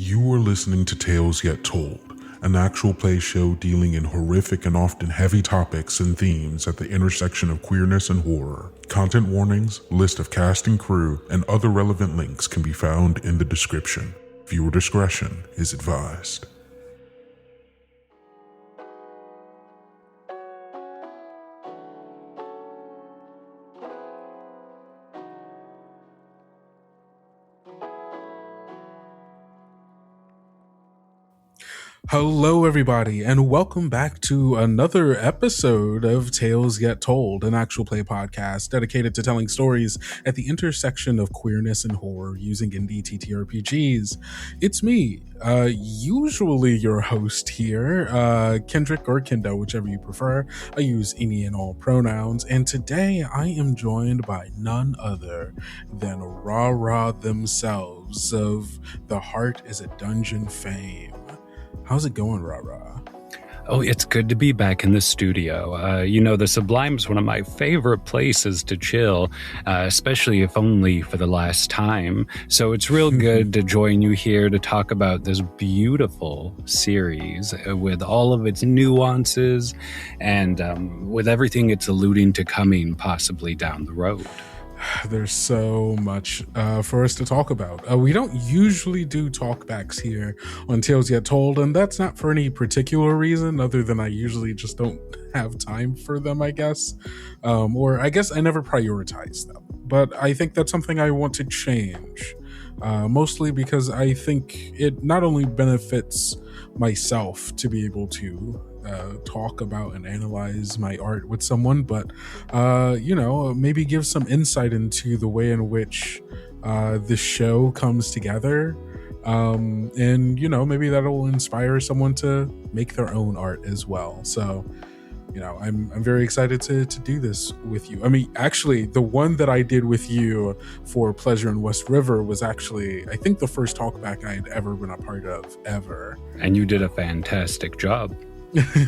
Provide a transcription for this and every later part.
You are listening to Tales Yet Told, an actual play show dealing in horrific and often heavy topics and themes at the intersection of queerness and horror. Content warnings, list of cast and crew, and other relevant links can be found in the description. Viewer discretion is advised. Hello, everybody, and welcome back to another episode of Tales Yet Told, an actual play podcast dedicated to telling stories at the intersection of queerness and horror using indie TTRPGs. It's me, usually your host here, Kendrick or Kendo, whichever you prefer. I use any and all pronouns, and today I am joined by none other than RahRah themselves of The Heart is a Dungeon fame. How's it going, RahRah? Oh, it's good to be back in the studio. The Sublime's one of my favorite places to chill, especially if only for the last time. So it's real good to join you here to talk about this beautiful series with all of its nuances and with everything it's alluding to coming possibly down the road. There's so much for us to talk about. We don't usually do talkbacks here on Tales Yet Told, and that's not for any particular reason other than I usually just don't have time for them, I guess. Or I guess I never prioritize them. But I think that's something I want to change, mostly because I think it not only benefits myself to be able to talk about and analyze my art with someone, but maybe give some insight into the way in which the show comes together, and maybe that'll inspire someone to make their own art as well. So I'm very excited to do this with you. I mean, actually, the one that I did with you for Pleasure in West River was actually, I think, the first talkback I had ever been a part of, ever. And you did a fantastic job.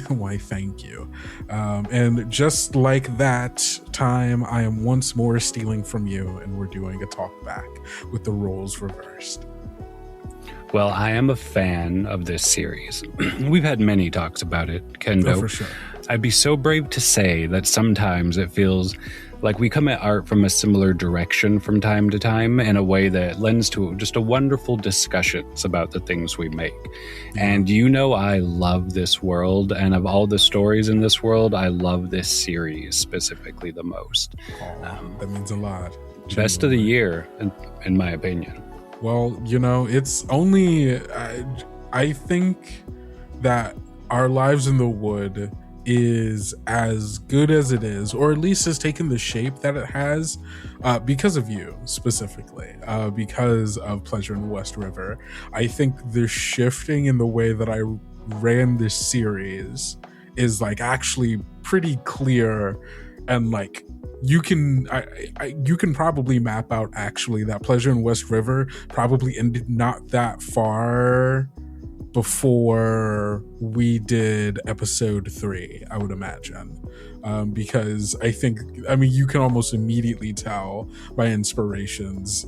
Why, thank you. And just like that time, I am once more stealing from you, and we're doing a talk back with the roles reversed. Well, I am a fan of this series. We've had many talks about it, Kendo. Oh, for sure. I'd be so brave to say that sometimes it feels like we come at art from a similar direction from time to time in a way that lends to just a wonderful discussions about the things we make. Yeah. And I love this world, and of all the stories in this world, I love this series specifically the most. That means a lot. Best of the year, in my opinion. Well, it's only, I think that Our Lives in the Wood is as good as it is, or at least has taken the shape that it has, because of you specifically, because of Pleasure in West River. I think the shifting in the way that I ran this series is actually pretty clear, and you can probably map out actually that Pleasure in West River probably ended not that far before we did episode 3, I would imagine, because you can almost immediately tell my inspirations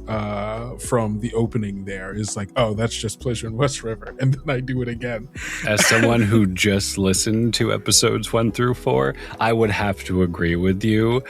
from the opening there is that's just Pleasure in West River, and then I do it again. As someone who just listened to episodes 1 through 4, I would have to agree with you,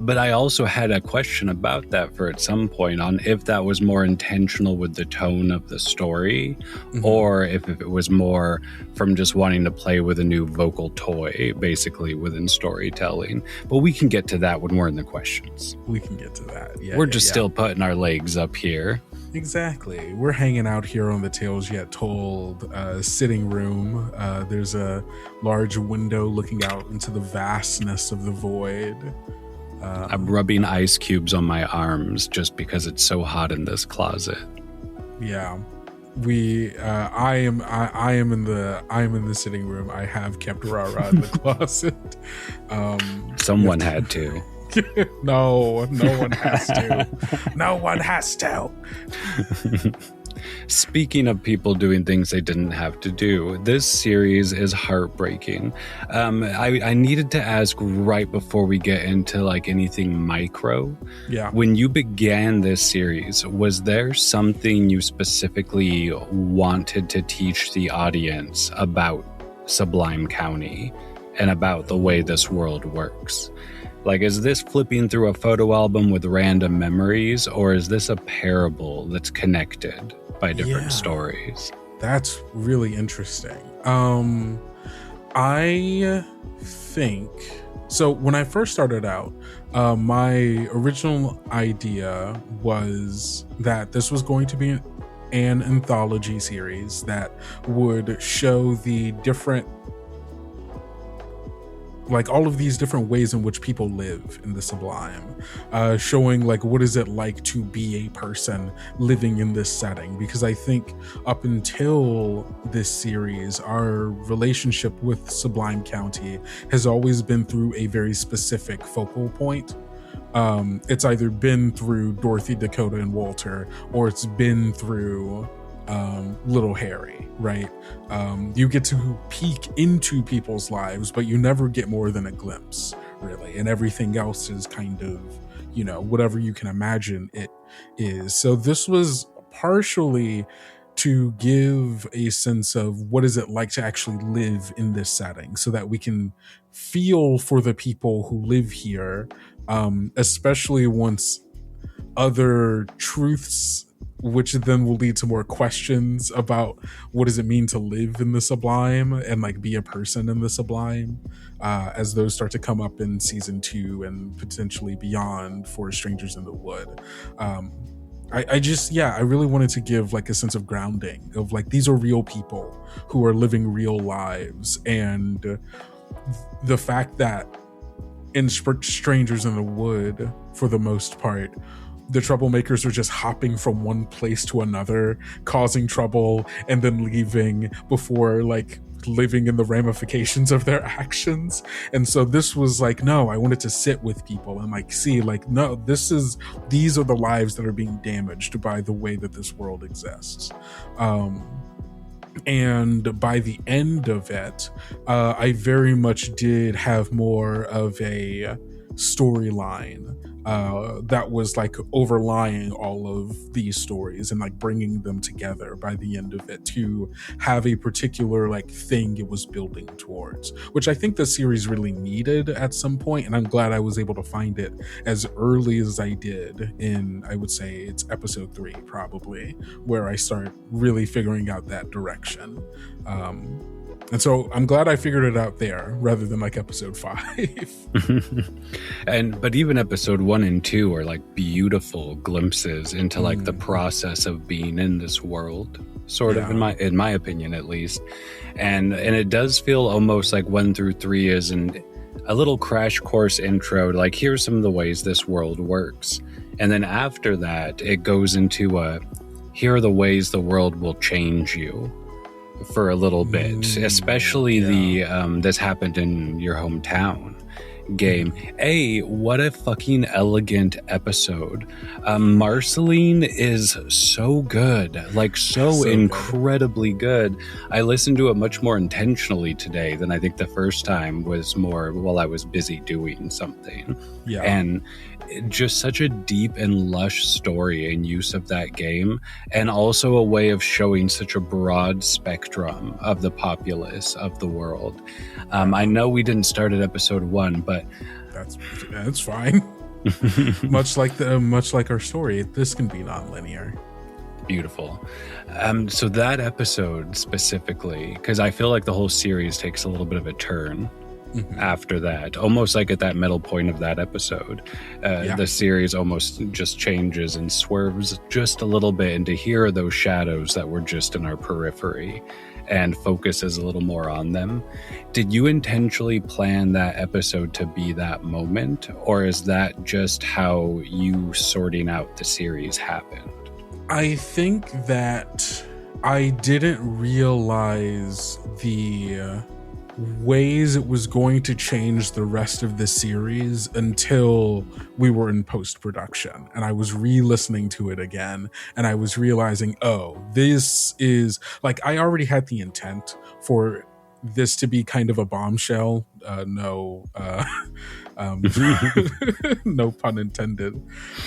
but I also had a question about that at some point on if that was more intentional with the tone of the story, or if it was more from just wanting to play with a new vocal toy, basically, within storytelling. But we can get to that when we're in the questions. We can get to that. Yeah, we're just still putting our legs up here. Exactly. We're hanging out here on the Tales Yet Told sitting room. There's a large window looking out into the vastness of the void. I'm rubbing ice cubes on my arms just because it's so hot in this closet. Yeah. I am in the sitting room. I have kept RahRah in the closet. Someone had to. No one has to. No one has to. Speaking of people doing things they didn't have to do, this series is heartbreaking. I needed to ask right before we get into like anything micro. Yeah. When you began this series, was there something you specifically wanted to teach the audience about Sublime County and about the way this world works? Like, is this flipping through a photo album with random memories, or is this a parable that's connected by different stories? That's really interesting. I think so. When I first started out, my original idea was that this was going to be an anthology series that would show the different, like all of these different ways in which people live in the Sublime, showing like what is it like to be a person living in this setting, because I think up until this series our relationship with Sublime County has always been through a very specific focal point. It's either been through Dorothy, Dakota, and Walter, or it's been through little Harry, right? You get to peek into people's lives, but you never get more than a glimpse, really, and everything else is kind of, you know, whatever you can imagine it is. So this was partially to give a sense of what is it like to actually live in this setting, so that we can feel for the people who live here, especially once other truths, which then will lead to more questions about what does it mean to live in the Sublime and like be a person in the Sublime, as those start to come up in season 2 and potentially beyond for Strangers in the Wood. I really wanted to give like a sense of grounding of like, these are real people who are living real lives, and the fact that in Strangers in the Wood, for the most part, the troublemakers are just hopping from one place to another, causing trouble and then leaving before like living in the ramifications of their actions. And so this was like, no, I wanted to sit with people and like see like, no, these are the lives that are being damaged by the way that this world exists. And by the end of it, I very much did have more of a storyline that was like overlying all of these stories and like bringing them together by the end of it to have a particular like thing it was building towards, which I think the series really needed at some point. And I'm glad I was able to find it as early as I did in, I would say it's episode 3 probably, where I start really figuring out that direction. And so I'm glad I figured it out there rather than like episode 5. But even episode 1 and 2 are like beautiful glimpses into like the process of being in this world, sort of, in my opinion at least. And it does feel almost like 1 through 3 is a little crash course intro, like here's some of the ways this world works. And then after that, it goes into here are the ways the world will change you for a little bit, especially this happened in your hometown game. What a fucking elegant episode. Marceline is so good, like so incredibly good. I listened to it much more intentionally today than I think the first time was more while I was busy doing something. And just such a deep and lush story and use of that game, and also a way of showing such a broad spectrum of the populace of the world. I know we didn't start at episode 1, but that's fine. much like our story, this can be non-linear. Beautiful. So that episode specifically, because I feel like the whole series takes a little bit of a turn after that, almost like at that middle point of that episode, the series almost just changes and swerves just a little bit into here are those shadows that were just in our periphery, and focuses a little more on them. Did you intentionally plan that episode to be that moment, or is that just how you sorting out the series happened? I think that I didn't realize the ways it was going to change the rest of the series until we were in post-production, and I was re-listening to it again, and I was realizing, oh, this is like, I already had the intent for this to be kind of a bombshell, no no pun intended,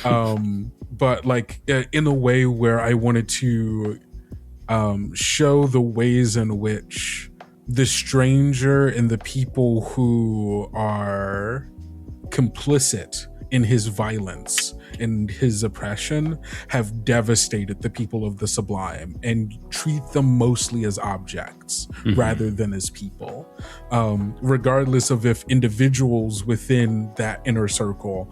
but like in a way where I wanted to show the ways in which the stranger and the people who are complicit in his violence and his oppression have devastated the people of the Sublime, and treat them mostly as objects rather than as people, regardless of if individuals within that inner circle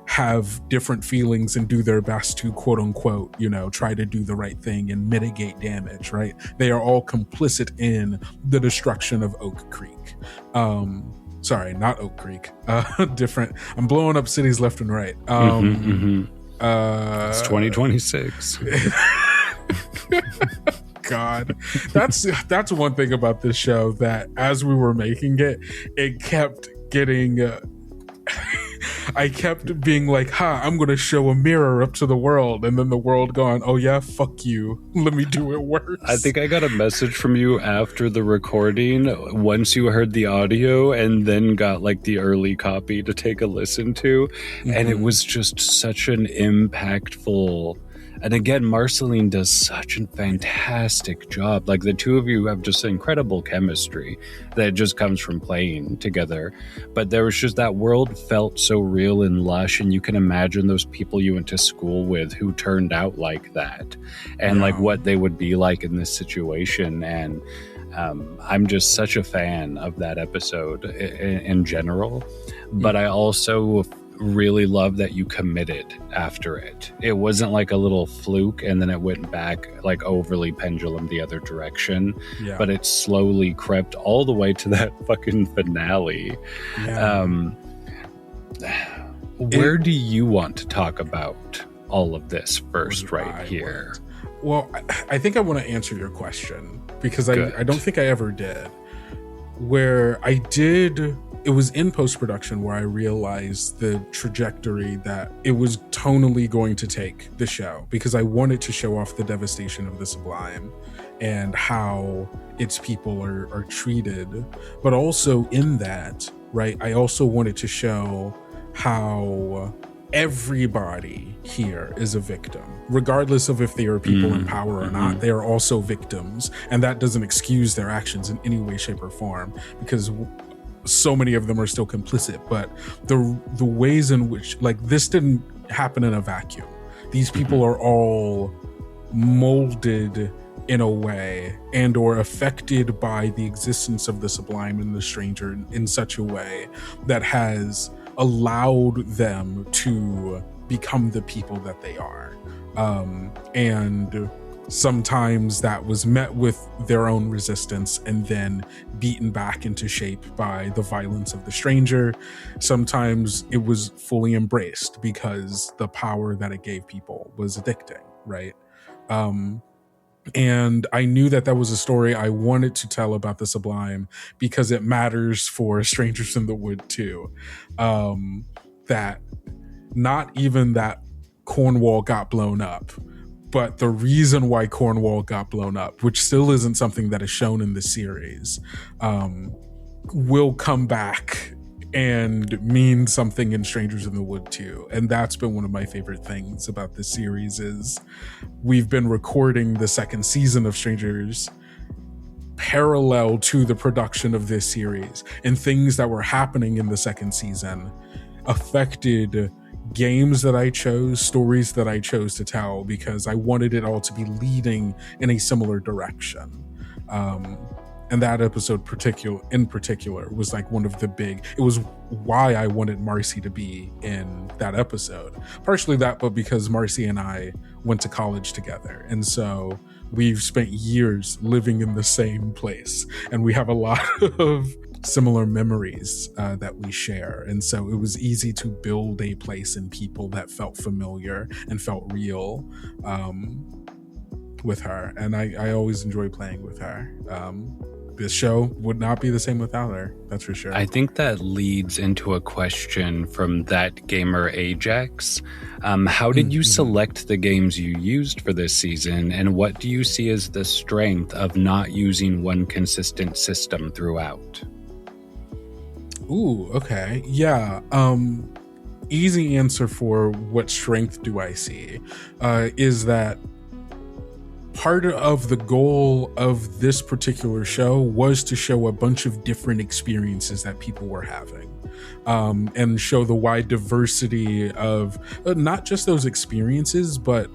have different feelings and do their best to, quote unquote, try to do the right thing and mitigate damage, right? They are all complicit in the destruction of Oak Creek. Sorry, not Oak Creek. Different. I'm blowing up cities left and right. It's 2026. God, that's one thing about this show, that as we were making it, it kept getting. I kept being like, I'm going to show a mirror up to the world. And then the world going, oh yeah, fuck you. Let me do it worse. I think I got a message from you after the recording, once you heard the audio, and then got like the early copy to take a listen to. And it was just such an impactful. And again, Marceline does such a fantastic job. Like, the two of you have just incredible chemistry that just comes from playing together. But there was just, that world felt so real and lush, and you can imagine those people you went to school with who turned out like that, and like what they would be like in this situation. And I'm just such a fan of that episode in general. But I also really love that you committed after it. It wasn't like a little fluke and then it went back like overly pendulum the other direction, but it slowly crept all the way to that fucking finale. Where do you want to talk about all of this first right here? Well, I think I want to answer your question, because I don't think I ever did. Where I did, it was in post-production where I realized the trajectory that it was tonally going to take the show, because I wanted to show off the devastation of the Sublime and how its people are treated. But also in that, right, I also wanted to show how everybody here is a victim, regardless of if they are people in power or not. They are also victims, and that doesn't excuse their actions in any way, shape, or form, because so many of them are still complicit. But the ways in which, like, this didn't happen in a vacuum. These people are all molded in a way and or affected by the existence of the Sublime and the Stranger in such a way that has allowed them to become the people that they are. And sometimes that was met with their own resistance and then beaten back into shape by the violence of the Stranger. Sometimes it was fully embraced because the power that it gave people was addicting, right? And I knew that was a story I wanted to tell about the Sublime because it matters for Strangers in the Wood too. That not even that Cornwall got blown up, but the reason why Cornwall got blown up, which still isn't something that is shown in the series, will come back and mean something in Strangers in the Wood too. And that's been one of my favorite things about this series is we've been recording the second season of Strangers parallel to the production of this series, and things that were happening in the second season affected games that I chose, stories that I chose to tell, because I wanted it all to be leading in a similar direction. And that episode in particular was like one of the big, it was why I wanted Marcy to be in that episode. Partially that, but because Marcy and I went to college together. And so we've spent years living in the same place, and we have a lot of similar memories that we share. And so it was easy to build a place and people that felt familiar and felt real with her. And I always enjoy playing with her. this show would not be the same without her. That's for sure. I think that leads into a question from that gamer Ajax. How did you select the games you used for this season, and what do you see as the strength of not using one consistent system throughout? Ooh, okay. Yeah. Easy answer for what strength do I see is that part of the goal of this particular show was to show a bunch of different experiences that people were having, and show the wide diversity of not just those experiences, but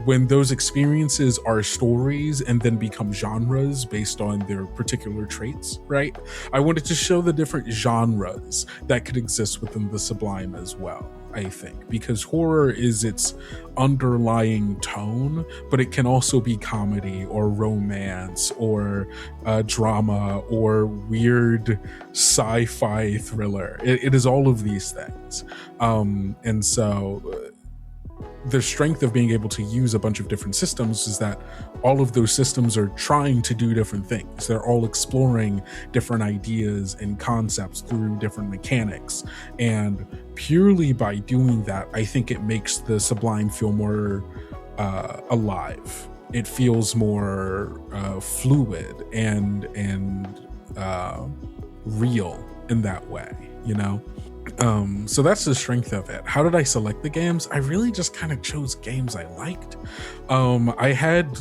when those experiences are stories and then become genres based on their particular traits, right? I wanted to show the different genres that could exist within the Sublime as well, I think, because horror is its underlying tone, but it can also be comedy or romance or drama or weird sci-fi thriller. It is all of these things. And so the strength of being able to use a bunch of different systems is that all of those systems are trying to do different things. They're all exploring different ideas and concepts through different mechanics. And purely by doing that, I think it makes the Sublime feel more alive. It feels more fluid and real in that way, you know? So that's the strength of it. How did I select the games? I really just kind of chose games I liked. I had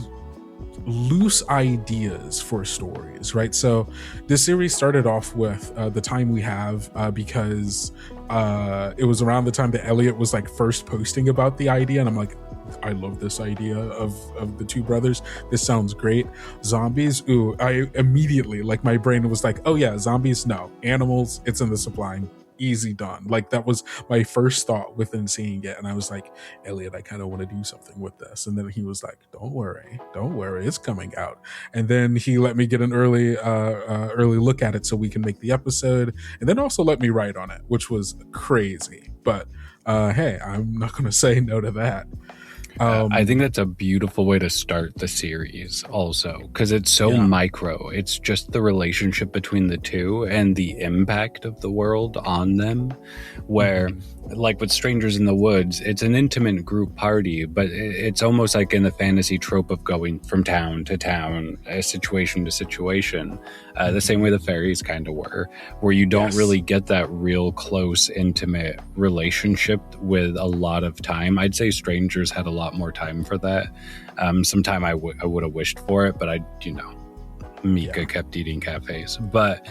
loose ideas for stories, right? So this series started off with The Time We Have because it was around the time that Elliot was like first posting about the idea, and I'm like, I love this idea of the two brothers. This sounds great. Zombies, ooh, I immediately, like, my brain was like, oh yeah, zombies, no. Animals, it's in the Sublime. Easy done. Like, that was my first thought within seeing it. And I was like, Elliot, I kind of want to do something with this. And then he was like, don't worry, it's coming out. And then he let me get an early look at it so we can make the episode, and then also let me write on it, which was crazy. But hey, I'm not going to say no to that. I think that's a beautiful way to start the series also, because it's so micro. It's just the relationship between the two and the impact of the world on them, where like with Strangers in the Woods, it's an intimate group party, but it's almost like in the fantasy trope of going from town to town, situation to situation, the same way the fairies kind of were, where you don't really get that real close, intimate relationship with a lot of time. I'd say Strangers had a lot more time for that. Sometime I would have wished for it, but Mika kept eating cafes. But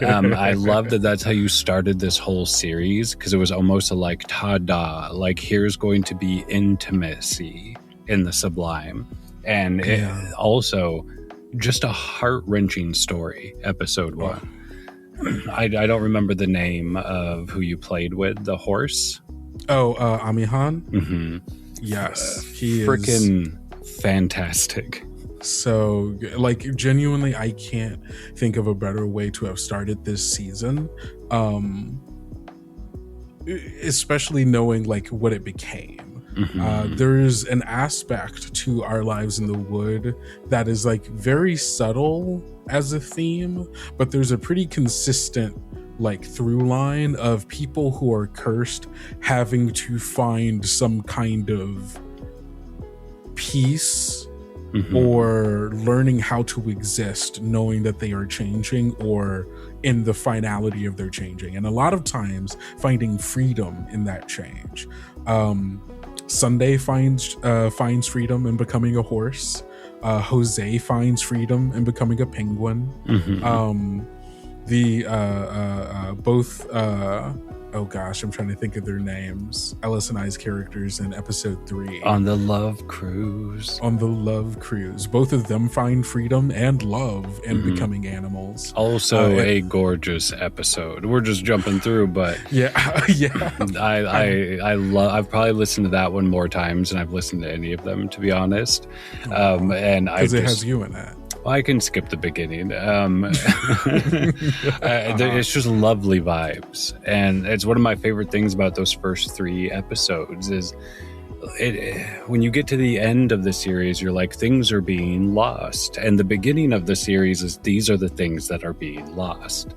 I love that that's how you started this whole series, because it was almost like, ta-da, like here's going to be intimacy in the Sublime. And it also just a heart-wrenching story, episode 1. I don't remember the name of who you played with, the horse. Amihan. Mm-hmm. Yes, he freaking fantastic. So, like, genuinely, I can't think of a better way to have started this season, especially knowing like what it became. There's an aspect to Our Lives in the Wood that is like very subtle as a theme, but there's a pretty consistent like through line of people who are cursed having to find some kind of peace or learning how to exist, knowing that they are changing or in the finality of their changing, and a lot of times finding freedom in that change. Sunday finds freedom in becoming a horse. Jose finds freedom in becoming a penguin. Oh gosh, I'm trying to think of their names. Ellis and I's characters in episode 3. On the Love Cruise. Both of them find freedom and love in becoming animals. Also a gorgeous episode. We're just jumping through, but I've probably listened to that one more times than I've listened to any of them, to be honest. Because it has you in it. Well, I can skip the beginning. It's just lovely vibes. And it's one of my favorite things about those first 3 episodes is when you get to the end of the series, you're like, things are being lost. And the beginning of the series is these are the things that are being lost.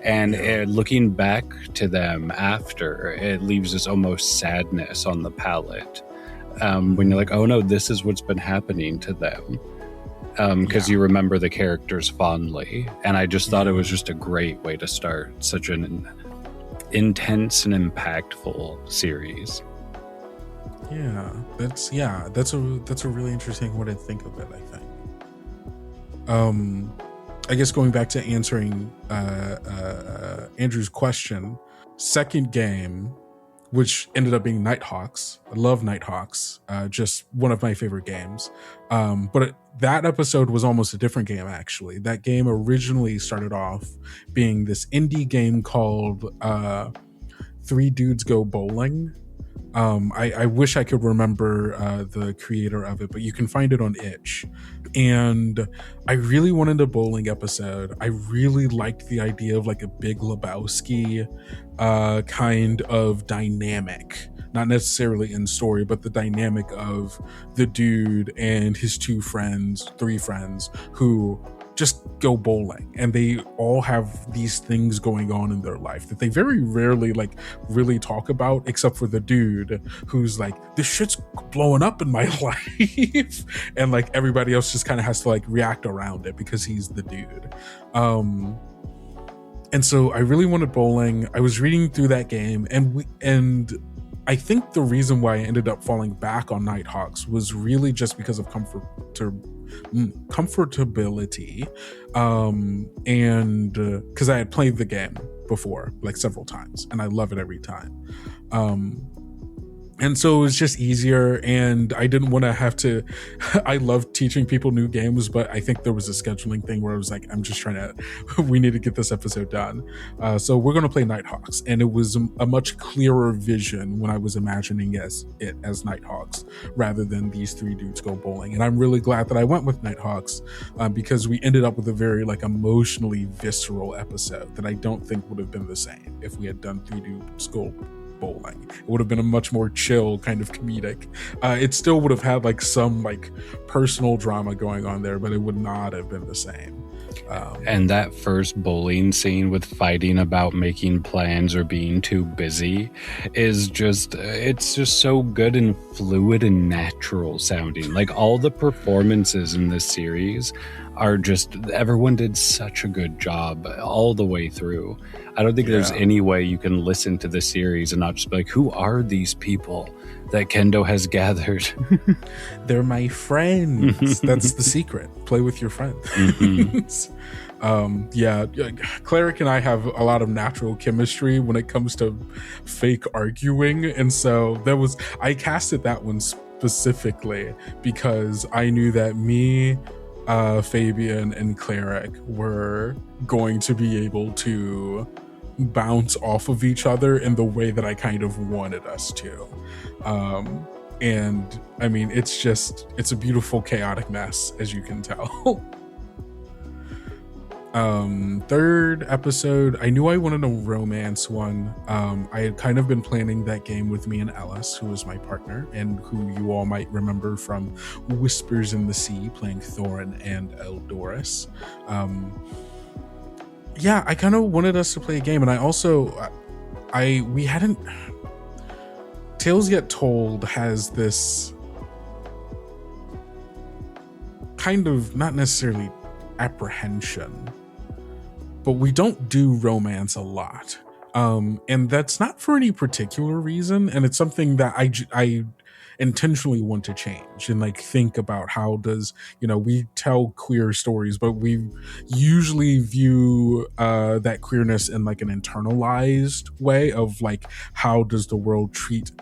And looking back to them after, it leaves this almost sadness on the palate. When you're like, oh no, this is what's been happening to them. Because you remember the characters fondly. And I just thought it was just a great way to start such an intense and impactful series. That's a really interesting way to think of it, I think. I guess going back to answering Andrew's question, second game, which ended up being Nighthawks. I love Nighthawks, just one of my favorite games. But that episode was almost a different game, actually. That game originally started off being this indie game called Three Dudes Go Bowling. I wish I could remember the creator of it, but you can find it on itch. And I really wanted a bowling episode. I really liked the idea of like a Big Lebowski kind of dynamic, not necessarily in story, but the dynamic of the dude and his three friends who just go bowling, and they all have these things going on in their life that they very rarely like really talk about, except for the dude who's like, this shit's blowing up in my life, and like everybody else just kind of has to like react around it because he's the dude. And so I really wanted bowling. I was reading through that game, and I think the reason why I ended up falling back on Nighthawks was really just because of comfortability, and because I had played the game before like several times and I love it every time, and so it was just easier, and I didn't want to have to I love teaching people new games, but I think there was a scheduling thing where I was like, I'm just trying to we need to get this episode done, so we're going to play Nighthawks. And it was a much clearer vision when I was imagining it as Nighthawks rather than these three dudes go bowling. And I'm really glad that I went with Nighthawks, because we ended up with a very like emotionally visceral episode that I don't think would have been the same if we had done three dudes go bowling. It would have been a much more chill kind of comedic. It still would have had like some like personal drama going on there, but it would not have been the same. And that first bowling scene with fighting about making plans or being too busy is just, it's just so good and fluid and natural sounding. Like all the performances in this series are just, everyone did such a good job all the way through. I don't think there's any way you can listen to the series and not just be like, who are these people that Kendo has gathered? They're my friends. That's the secret. Play with your friends. Cleric and I have a lot of natural chemistry when it comes to fake arguing, and so I casted that one specifically because I knew that me, Fabian, and Cleric were going to be able to bounce off of each other in the way that I kind of wanted us to. And I mean, it's a beautiful chaotic mess, as you can tell. Third episode, I knew I wanted a romance one. I had kind of been planning that game with me and Ellis, who was my partner and who you all might remember from Whispers in the Sea, playing Thorin and Eldoris. I kind of wanted us to play a game, and we hadn't. Tales Yet Told has this kind of, not necessarily apprehension, but we don't do romance a lot, and that's not for any particular reason, and it's something that I intentionally want to change and like think about how does, we tell queer stories, but we usually view that queerness in like an internalized way of like, how does the world treat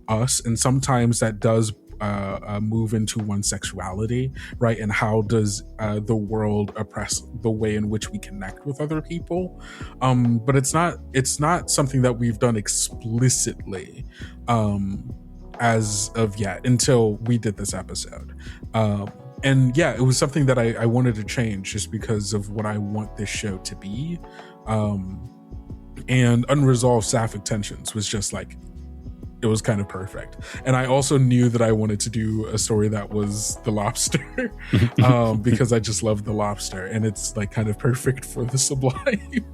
us, and sometimes that does move into one's sexuality, right? And how does the world oppress the way in which we connect with other people? But it's not something that we've done explicitly as of yet until we did this episode. And it was something that I wanted to change just because of what I want this show to be. And Unresolved Sapphic Tensions was just like it was kind of perfect. And I also knew that I wanted to do a story that was the lobster, because I just love the lobster, and it's like kind of perfect for the Sublime.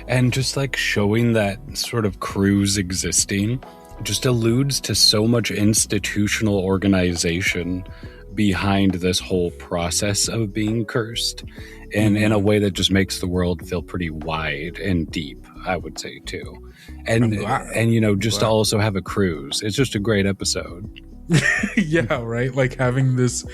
And just like showing that sort of cruise existing just alludes to so much institutional organization behind this whole process of being cursed, and in a way that just makes the world feel pretty wide and deep, I would say, too. And you know, just to also have a cruise, it's just a great episode. Yeah, right. Like having this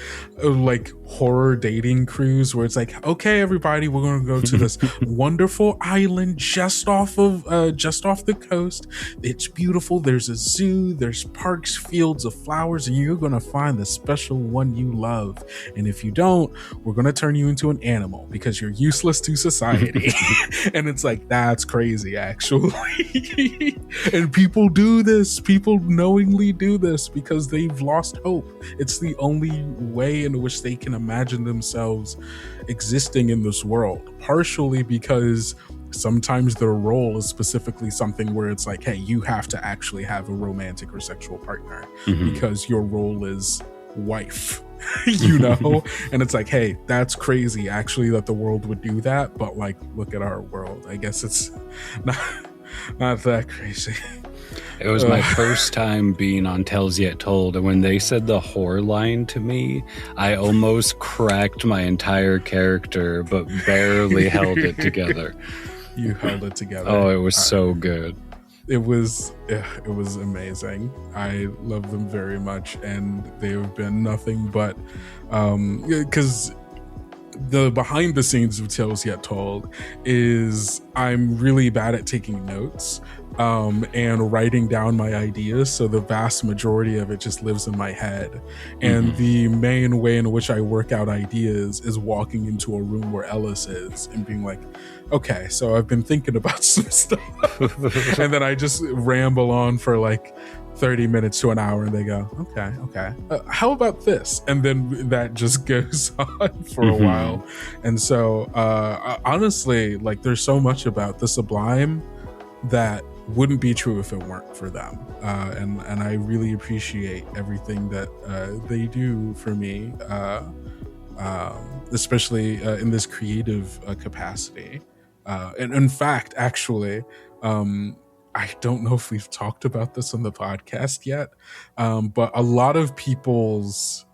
like horror dating cruise where it's like, okay, everybody, we're going to go to this wonderful island just off the coast. It's beautiful. There's a zoo, there's parks, fields of flowers, and you're going to find the special one you love. And if you don't, we're going to turn you into an animal because you're useless to society. And it's like, that's crazy, actually. And people do this. People knowingly do this because they've lost hope. It's the only way in which they can imagine themselves existing in this world, partially because sometimes their role is specifically something where it's like, hey, you have to actually have a romantic or sexual partner because your role is wife. You know. And it's like, hey, that's crazy actually that the world would do that, but like, look at our world. I guess it's not that crazy. It was my first time being on Tales Yet Told, and when they said the whore line to me, I almost cracked my entire character, but barely held it together. You held it together. Oh, it was so good. It was amazing. I love them very much, and they have been nothing but because the behind the scenes of Tales Yet Told is I'm really bad at taking notes and writing down my ideas, so the vast majority of it just lives in my head. And the main way in which I work out ideas is walking into a room where Ellis is and being like, okay, so I've been thinking about some stuff. And then I just ramble on for like 30 minutes to an hour, and they go, okay, how about this? And then that just goes on for a while. And so honestly, like, there's so much about the Sublime that wouldn't be true if it weren't for them, and I really appreciate everything that they do for me, especially in this creative capacity. And in fact, actually, I don't know if we've talked about this on the podcast yet, but a lot of people's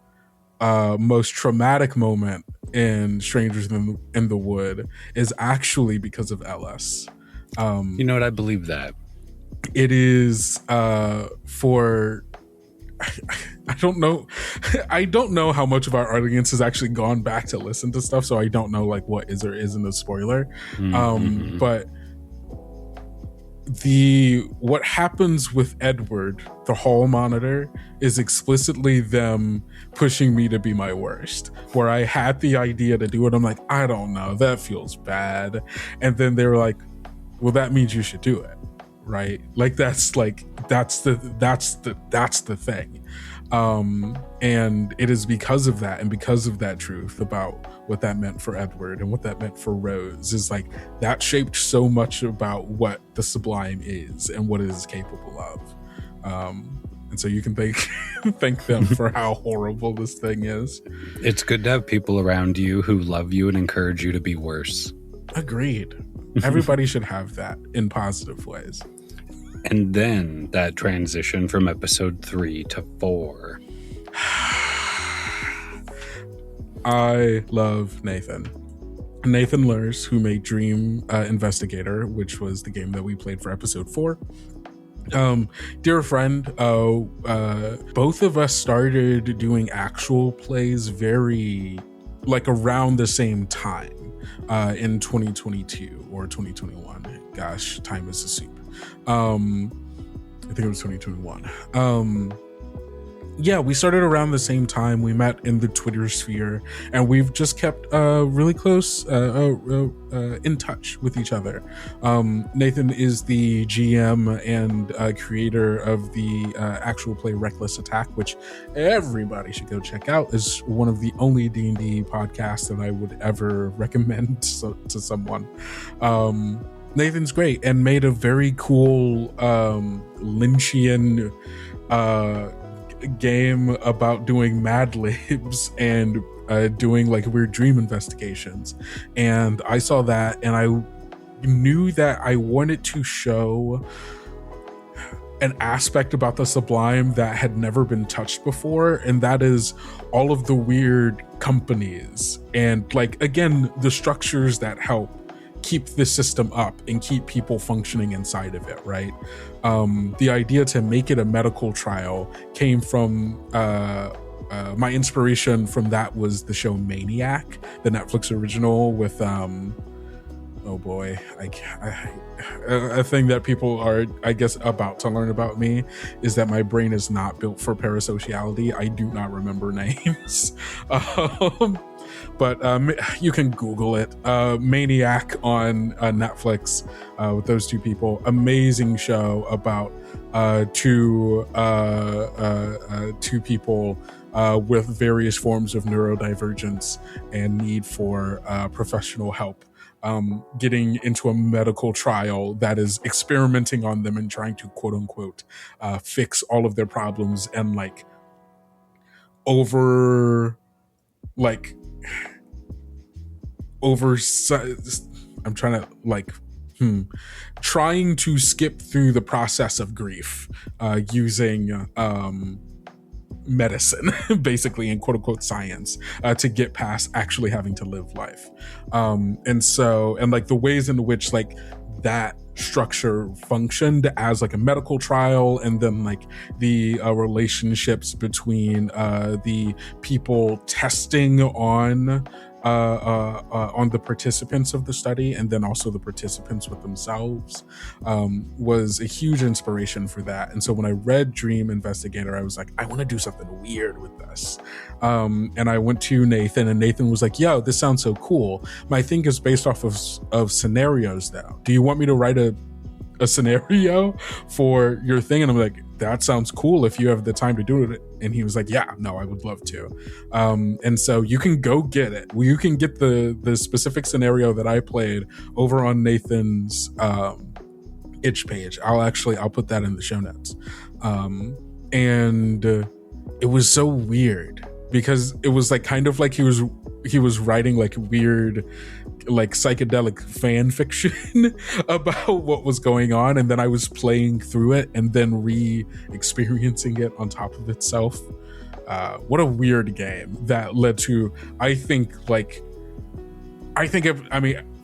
most traumatic moment in Strangers in the Wood is actually because of Ellis. You know what? I believe that. It is for... I don't know. I don't know how much of our audience has actually gone back to listen to stuff, so I don't know like what is or isn't a spoiler. But what happens with Edward, the hall monitor, is explicitly them pushing me to be my worst. Where I had the idea to do it, I'm like, I don't know, that feels bad, and then they were like, well, that means you should do it, right? Like that's the thing. And it is because of that, and because of that truth about what that meant for Edward and what that meant for Rose, is like that shaped so much about what the Sublime is and what it is capable of. And so you can thank them for how horrible this thing is. It's good to have people around you who love you and encourage you to be worse. Agreed. Everybody should have that in positive ways. And then that transition from episode 3 to 4. I love Nathan Lurs, who made Dream Investigator, which was the game that we played for episode 4. Dear friend, both of us started doing actual plays very like around the same time, in 2022 or 2021. Gosh, time is a soup. I think it was 2021. Yeah, we started around the same time. We met in the Twitter sphere, and we've just kept really close in touch with each other. Nathan is the GM and creator of the actual play Reckless Attack, which everybody should go check out. Is one of the only D&D podcasts that I would ever recommend to someone. Nathan's great and made a very cool Lynchian game about doing Mad Libs and doing like weird dream investigations. And I saw that and I knew that I wanted to show an aspect about the Sublime that had never been touched before, and that is all of the weird companies and, like, again, the structures that help keep the system up and keep people functioning inside of it, right? The idea to make it a medical trial came from my inspiration from that was the show Maniac, the Netflix original with oh boy, a thing that people are, I guess, about to learn about me is that my brain is not built for parasociality. I do not remember names. But you can Google it. Maniac on Netflix with those two people. Amazing show about two people with various forms of neurodivergence and need for professional help. Getting into a medical trial that is experimenting on them and trying to quote unquote fix all of their problems and like I'm trying to trying to skip through the process of grief using medicine basically in quote unquote science to get past actually having to live life, and like the ways in which like that structure functioned as like a medical trial, and then like the relationships between the people testing on the participants of the study and then also the participants with themselves was a huge inspiration for that. And so when I read Dream Investigator, I was like, I want to do something weird with this. And I went to Nathan, and Nathan was like, yo, this sounds so cool. My thing is based off of scenarios though. Do you want me to write a scenario for your thing? And I'm like, that sounds cool if you have the time to do it. And he was like, yeah, no, I would love to. And so you can go get it. You can get the specific scenario that I played over on Nathan's itch page. I'll put that in the show notes. And it was so weird because it was like kind of like he was writing like weird like psychedelic fan fiction about what was going on, and then I was playing through it and then re-experiencing it on top of itself. What a weird game that led to, I think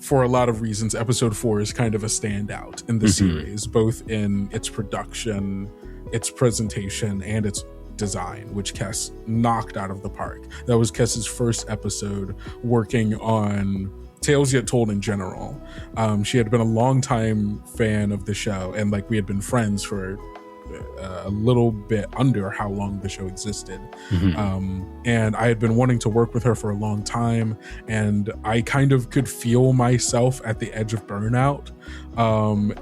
for a lot of reasons, episode 4 is kind of a standout in the series, both in its production, its presentation, and its design, which Kes knocked out of the park. That was Kes's first episode working on Tales Yet Told in general. She had been a longtime fan of the show, and like we had been friends for a little bit under how long the show existed. And I had been wanting to work with her for a long time, and I kind of could feel myself at the edge of burnout.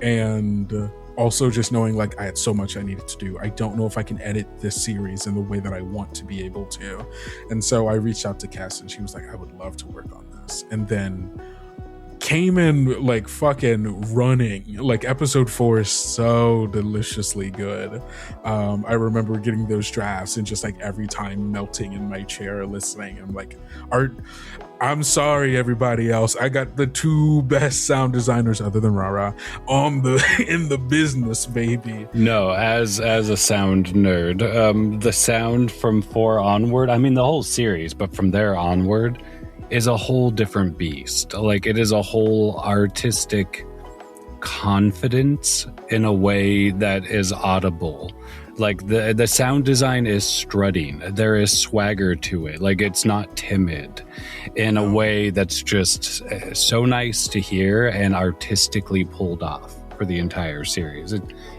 And also just knowing like I had so much I needed to do. I don't know if I can edit this series in the way that I want to be able to. And so I reached out to Kes, and she was like, I would love to work on this. And then came in like fucking running. Like episode 4 is so deliciously good. I remember getting those drafts and just like every time melting in my chair listening. I'm like, I'm sorry everybody else, I got the 2 best sound designers other than RahRah in the business, baby. No, as a sound nerd, the sound from 4 onward, I mean the whole series, but from there onward is a whole different beast. Like it is a whole artistic confidence in a way that is audible. Like the sound design is strutting. There is swagger to it. Like it's not timid in a way that's just so nice to hear and artistically pulled off for the entire series.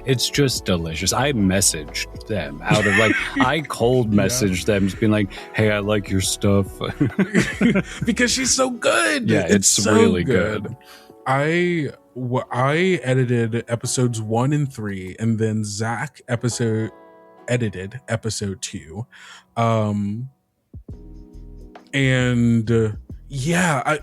It's just delicious. I messaged them out of like, I cold messaged them just being like, hey, I like your stuff. Because she's so good. Yeah, it's so really good. I edited episodes 1 and 3, and then Zach edited episode 2. And yeah,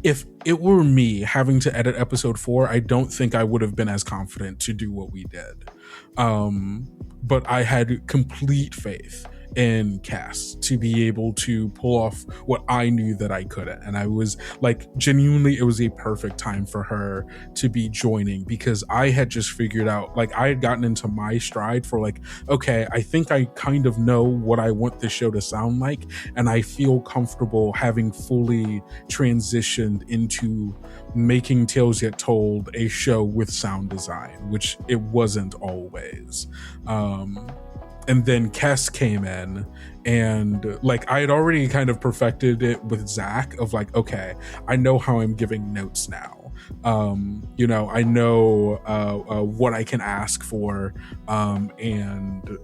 if it were me having to edit episode 4, I don't think I would have been as confident to do what we did. But I had complete faith in Cass to be able to pull off what I knew that I couldn't. And I was like, genuinely, it was a perfect time for her to be joining, because I had just figured out, like, I had gotten into my stride for like, okay, I think I kind of know what I want this show to sound like, and I feel comfortable having fully transitioned into making Tales Yet Told a show with sound design, which it wasn't always. And then Kess came in, and like I had already kind of perfected it with Zach of like, okay, I know how I'm giving notes now. I know what I can ask for, and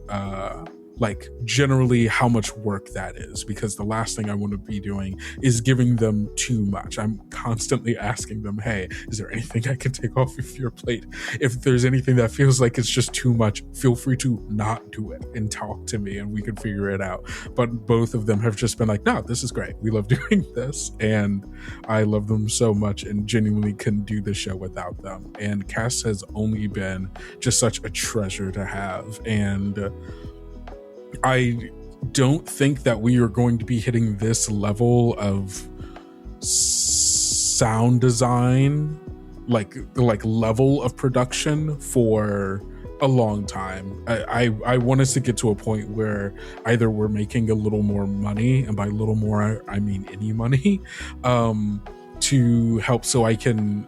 like generally how much work that is, because the last thing I want to be doing is giving them too much. I'm constantly asking them, hey, is there anything I can take off of your plate? If there's anything that feels like it's just too much, feel free to not do it and talk to me and we can figure it out. But both of them have just been like, no, this is great. We love doing this. And I love them so much and genuinely couldn't do the show without them. And Cass has only been just such a treasure to have. And I don't think that we are going to be hitting this level of sound design, like level of production, for a long time. I want us to get to a point where either we're making a little more money, and by little more I mean any money, to help so I can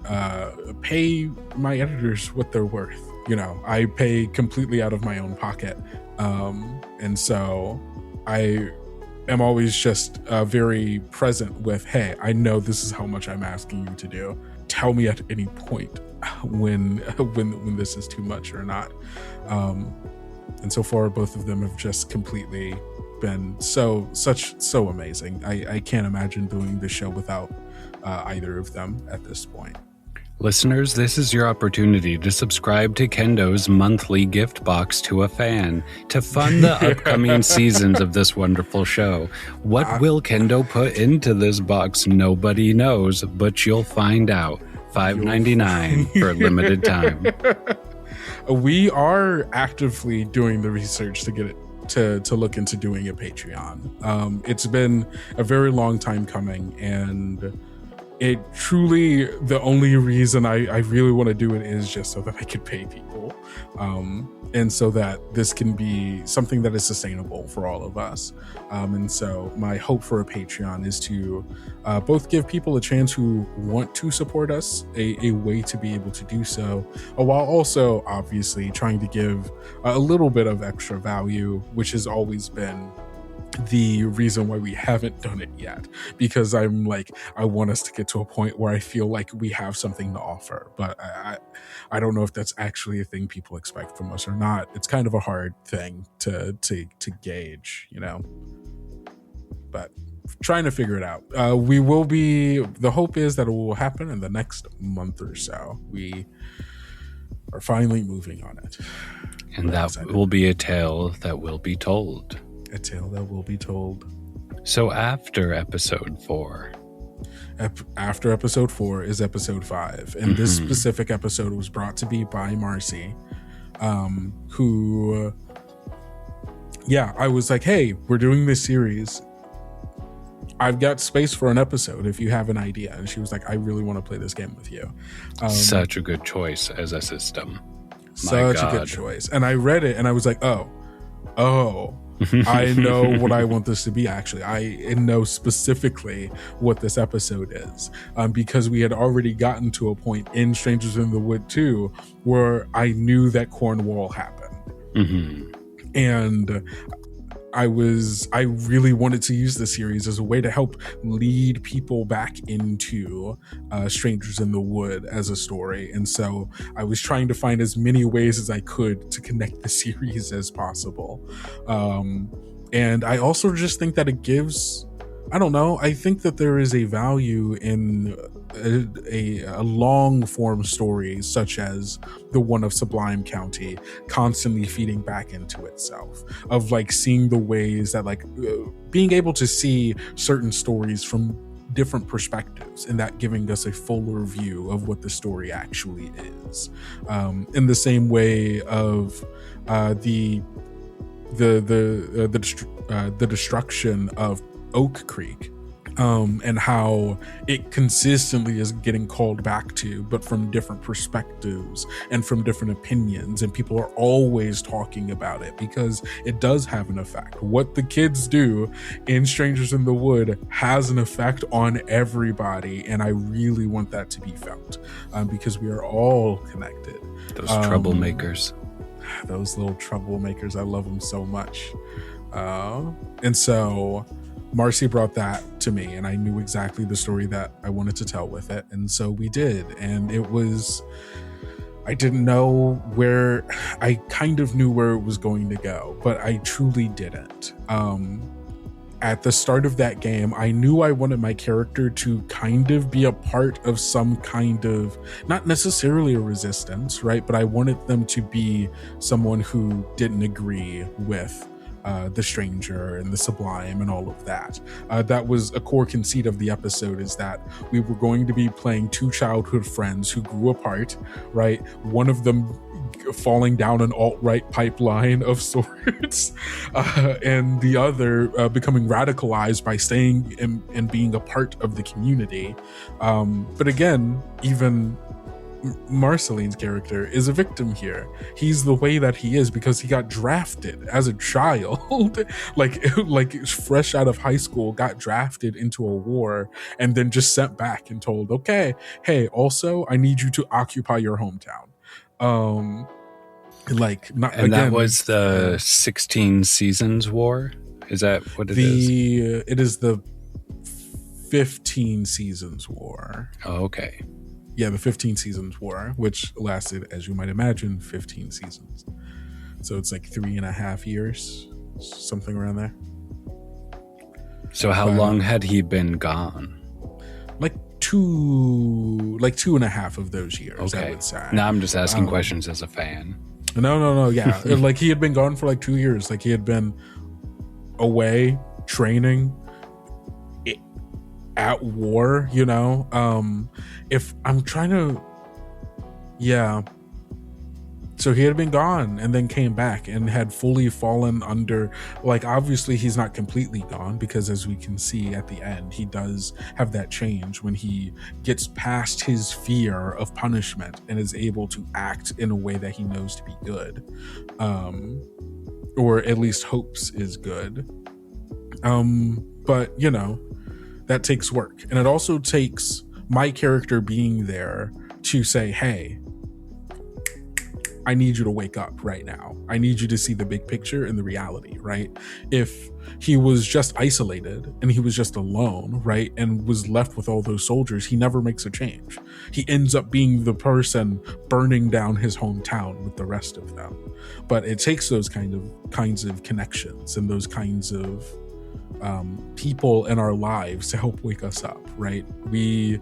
pay my editors what they're worth. I pay completely out of my own pocket. And so I am always just very present with, hey, I know this is how much I'm asking you to do. Tell me at any point when this is too much or not. And so far, both of them have just completely been so amazing. I can't imagine doing this show without either of them at this point. Listeners, this is your opportunity to subscribe to Kendo's monthly gift box to a fan to fund the upcoming seasons of this wonderful show. What will Kendo put into this box? Nobody knows, but you'll find out. $5.99 for a limited time. We are actively doing the research to get it to look into doing a Patreon. It's been a very long time coming, and it truly, the only reason I really want to do it is just so that I can pay people, and so that this can be something that is sustainable for all of us. And so my hope for a Patreon is to both give people a chance who want to support us a way to be able to do so, while also obviously trying to give a little bit of extra value, which has always been the reason why we haven't done it yet, because I'm like, I want us to get to a point where I feel like we have something to offer, but I don't know if that's actually a thing people expect from us or not. It's kind of a hard thing to gauge, but trying to figure it out. The hope is that it will happen in the next month or so. We are finally moving on it, and that will be a tale that will be told. A tale that will be told. So after episode 4. After episode 4 is episode 5. And this specific episode was brought to me by Marcy, who, I was like, hey, we're doing this series. I've got space for an episode if you have an idea. And she was like, I really want to play this game with you. Such a good choice as a system. Such a good choice. And I read it and I was like, oh. I know what I want this to be, actually. I know specifically what this episode is, because we had already gotten to a point in Strangers in the Wood 2 where I knew that Cornwall happened. And I really wanted to use the series as a way to help lead people back into Strangers in the Wood as a story. And so I was trying to find as many ways as I could to connect the series as possible. And I also just think that it gives, I don't know, I think that there is a value in a long form story such as the one of Sublime County constantly feeding back into itself, of like seeing the ways that like being able to see certain stories from different perspectives, and that giving us a fuller view of what the story actually is. In the same way of the destruction of Oak Creek, and how it consistently is getting called back to, but from different perspectives and from different opinions, and people are always talking about it because it does have an effect. What the kids do in Strangers in the Wood has an effect on everybody, and I really want that to be felt, because we are all connected. Those troublemakers. Those little troublemakers, I love them so much. And so Marcy brought that to me, and I knew exactly the story that I wanted to tell with it. And so we did. And it was, I didn't know where, I kind of knew where it was going to go, but I truly didn't. At the start of that game, I knew I wanted my character to kind of be a part of some kind of, not necessarily a resistance, right? But I wanted them to be someone who didn't agree with the stranger and the sublime and all of that. That was a core conceit of the episode, is that we were going to be playing two childhood friends who grew apart, right? One of them falling down an alt-right pipeline of sorts, and the other becoming radicalized by staying and being a part of the community. But again, even Marceline's character is a victim here. He's the way that he is because he got drafted as a child, like fresh out of high school, got drafted into a war, and then just sent back and told, okay, hey, also I need you to occupy your hometown. That was the 16 Seasons War. Is that what it is? It is the 15 Seasons War. Oh, okay. Yeah, the 15 Seasons War, which lasted, as you might imagine, 15 seasons. So it's like 3.5 years, something around there. So how long had he been gone? Like 2.5 of those years, okay. I would say. Now I'm just asking questions as a fan. No, yeah. Like he had been gone for like 2 years. Like he had been away training at war, you know. If I'm trying to, yeah. So he had been gone and then came back and had fully fallen under, like, obviously he's not completely gone, because as we can see at the end, he does have that change when he gets past his fear of punishment and is able to act in a way that he knows to be good, or at least hopes is good. But, you know, that takes work. And it also takes my character being there to say, hey, I need you to wake up right now. I need you to see the big picture and the reality, right? If he was just isolated and he was just alone, right, and was left with all those soldiers, he never makes a change. He ends up being the person burning down his hometown with the rest of them. But it takes those kinds of connections and those kinds of people in our lives to help wake us up, right? We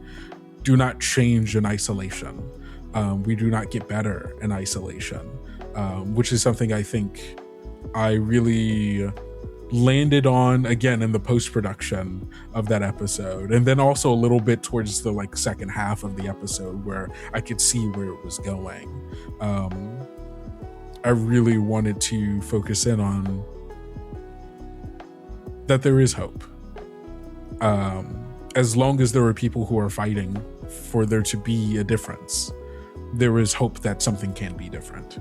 do not change in isolation. We do not get better in isolation, which is something I think I really landed on again in the post-production of that episode, and then also a little bit towards the second half of the episode where I could see where it was going. I really wanted to focus in on that there is hope. As long as there are people who are fighting for there to be a difference, there is hope that something can be different,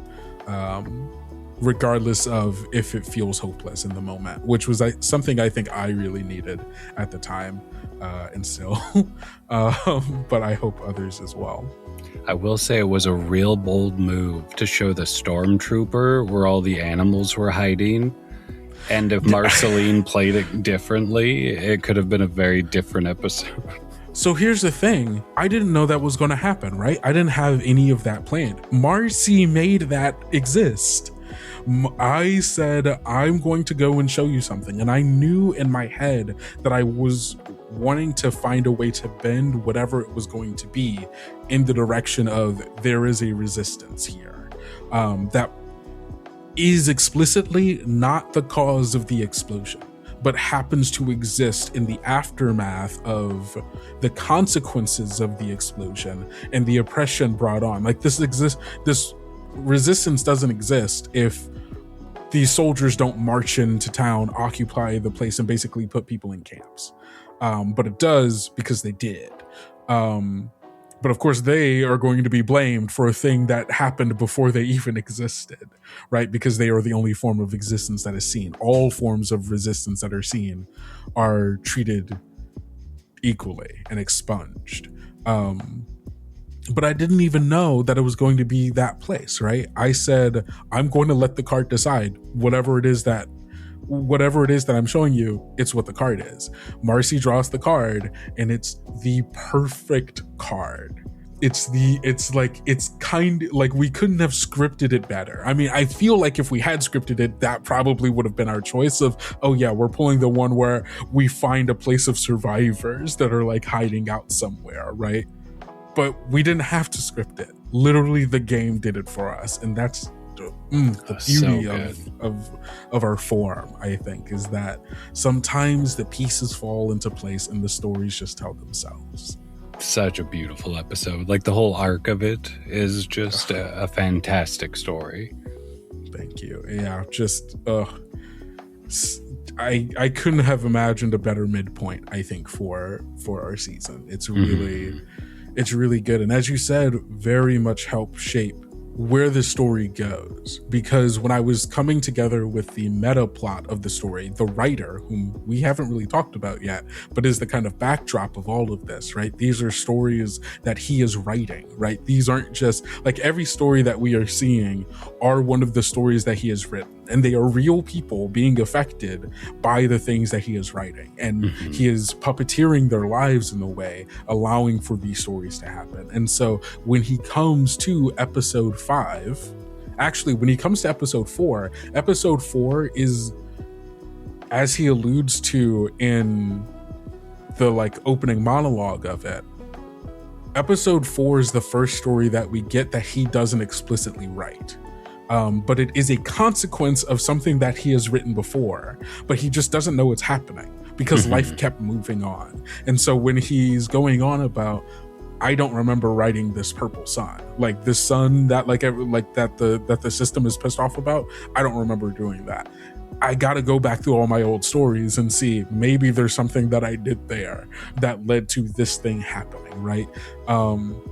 regardless of if it feels hopeless in the moment, which was something I think I really needed at the time, and still, but I hope others as well. I will say it was a real bold move to show the stormtrooper where all the animals were hiding. And if Marceline played it differently, it could have been a very different episode. So here's the thing. I didn't know that was going to happen, right? I didn't have any of that planned. Marcy made that exist. I said, I'm going to go and show you something. And I knew in my head that I was wanting to find a way to bend whatever it was going to be in the direction of there is a resistance here. That is explicitly not the cause of the explosion, but happens to exist in the aftermath of the consequences of the explosion and the oppression brought on. Like this resistance doesn't exist if these soldiers don't march into town, occupy the place, and basically put people in camps. But it does because they did. But of course, they are going to be blamed for a thing that happened before they even existed, right? Because they are the only form of existence that is seen. All forms of resistance that are seen are treated equally and expunged. But I didn't even know that it was going to be that place, right? I said, I'm going to let the card decide whatever it is that I'm showing you, it's what the card is. Marcy draws the card and it's the perfect card. It's kind of like we couldn't have scripted it better. I mean, I feel like if we had scripted it, that probably would have been our choice of, oh yeah, we're pulling the one where we find a place of survivors that are like hiding out somewhere, right? But we didn't have to script it. Literally, the game did it for us, and that's the beauty of our form. I think is that sometimes the pieces fall into place and the stories just tell themselves. Such a beautiful episode. Like the whole arc of it is just a fantastic story. Thank you. Yeah, just I couldn't have imagined a better midpoint. I think for our season, it's really good, and as you said, very much helped shape where the story goes. Because when I was coming together with the meta plot of the story, the writer, whom we haven't really talked about yet, but is the kind of backdrop of all of this, right? These are stories that he is writing, right? These aren't just like every story that we are seeing are one of the stories that he has written, and they are real people being affected by the things that he is writing, and he is puppeteering their lives in a way, allowing for these stories to happen. And so when he comes to episode 5, actually when he comes to episode 4 is, as he alludes to in the like opening monologue of it, episode 4 is the first story that we get that he doesn't explicitly write. But it is a consequence of something that he has written before, but he just doesn't know it's happening because life kept moving on. And so when he's going on about, I don't remember writing this purple sun, like this sun that that the system is pissed off about, I don't remember doing that. I got to go back through all my old stories and see maybe there's something that I did there that led to this thing happening, right? Cool.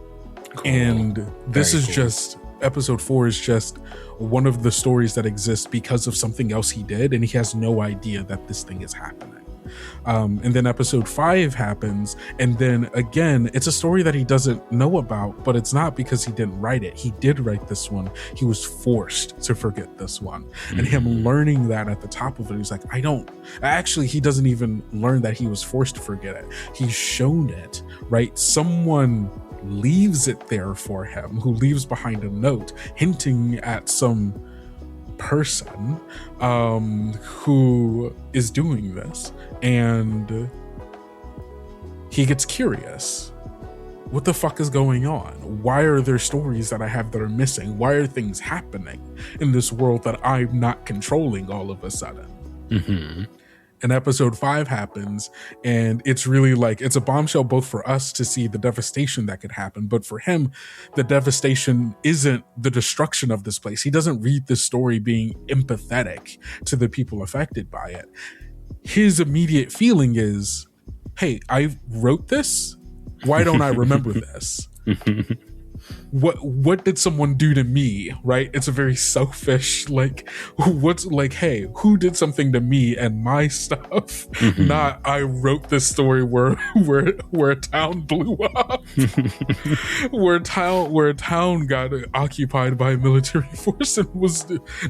And this is just, episode 4 is just one of the stories that exists because of something else he did, and he has no idea that this thing is happening. And then episode 5 happens, and then again, it's a story that he doesn't know about, but it's not because he didn't write it. He did write this one. He was forced to forget this one. And him learning that at the top of it, he's like, he doesn't even learn that he was forced to forget it. He's shown it, right? Someone leaves it there for him, who leaves behind a note hinting at some person who is doing this, and he gets curious. What the fuck is going on? Why are there stories that I have that are missing? Why are things happening in this world that I'm not controlling all of a sudden? And episode 5 happens, and it's really like, it's a bombshell both for us to see the devastation that could happen, but for him, the devastation isn't the destruction of this place. He doesn't read this story being empathetic to the people affected by it. His immediate feeling is, hey, I wrote this. Why don't I remember this? What did someone do to me, right? It's a very selfish, like, hey, who did something to me and my stuff? Not, I wrote this story where a town blew up, where a town got occupied by a military force and was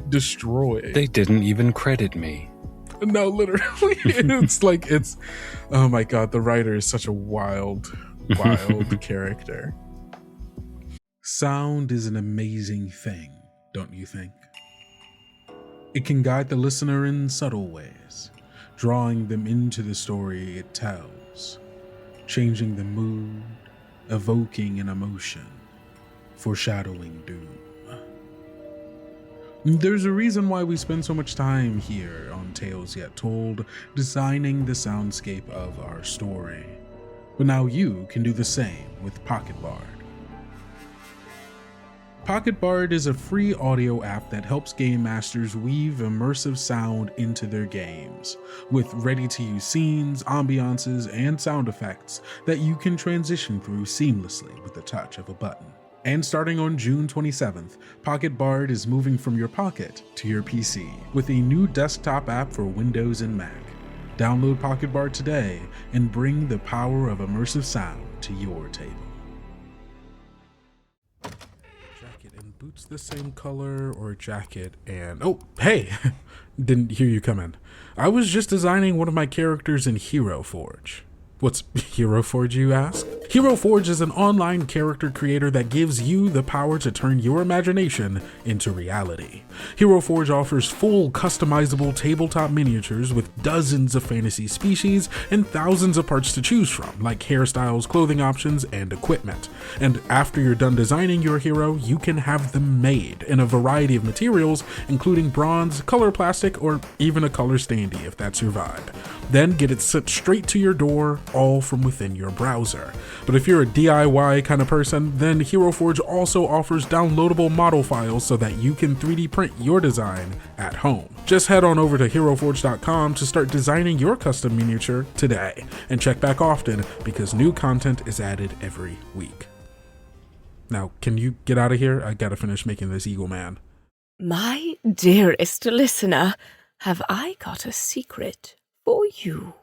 destroyed. They didn't even credit me. No, literally. It's oh my god, the writer is such a wild character. Sound is an amazing thing, don't you think? It can guide the listener in subtle ways, drawing them into the story it tells, changing the mood, evoking an emotion, foreshadowing doom. There's a reason why we spend so much time here on Tales Yet Told, designing the soundscape of our story. But now you can do the same with Pocket Bard. Pocket Bard is a free audio app that helps game masters weave immersive sound into their games, with ready-to-use scenes, ambiances, and sound effects that you can transition through seamlessly with the touch of a button. And starting on June 27th, Pocket Bard is moving from your pocket to your PC with a new desktop app for Windows and Mac. Download Pocket Bard today and bring the power of immersive sound to your table. Jacket and boots the same color, or jacket and... Oh, hey! Didn't hear you come in. I was just designing one of my characters in Hero Forge. What's Hero Forge, you ask? Hero Forge is an online character creator that gives you the power to turn your imagination into reality. Hero Forge offers full customizable tabletop miniatures with dozens of fantasy species and thousands of parts to choose from, like hairstyles, clothing options, and equipment. And after you're done designing your hero, you can have them made in a variety of materials, including bronze, color plastic, or even a color standee if that's your vibe. Then get it sent straight to your door, all from within your browser. But if you're a DIY kind of person, then Hero Forge also offers downloadable model files so that you can 3D print your design at home. Just head on over to heroforge.com to start designing your custom miniature today, and check back often because new content is added every week. Now, can you get out of here? I gotta finish making this Eagle Man. My dearest listener, have I got a secret for you?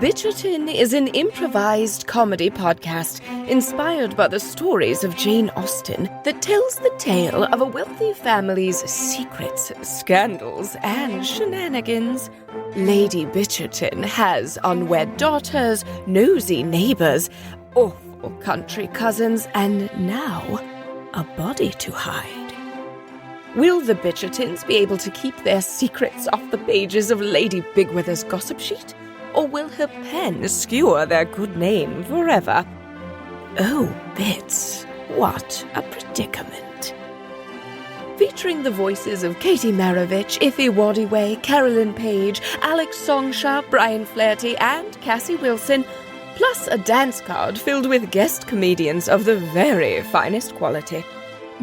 Bitcherton is an improvised comedy podcast inspired by the stories of Jane Austen that tells the tale of a wealthy family's secrets, scandals, and shenanigans. Lady Bitcherton has unwed daughters, nosy neighbors, awful country cousins, and now a body to hide. Will the Bitchertons be able to keep their secrets off the pages of Lady Bigwither's gossip sheet? Or will her pen skewer their good name forever? Oh, Bits, what a predicament. Featuring the voices of Katie Maravich, Iffy Waddiway, Carolyn Page, Alex Songsha, Brian Flaherty, and Cassie Wilson, plus a dance card filled with guest comedians of the very finest quality.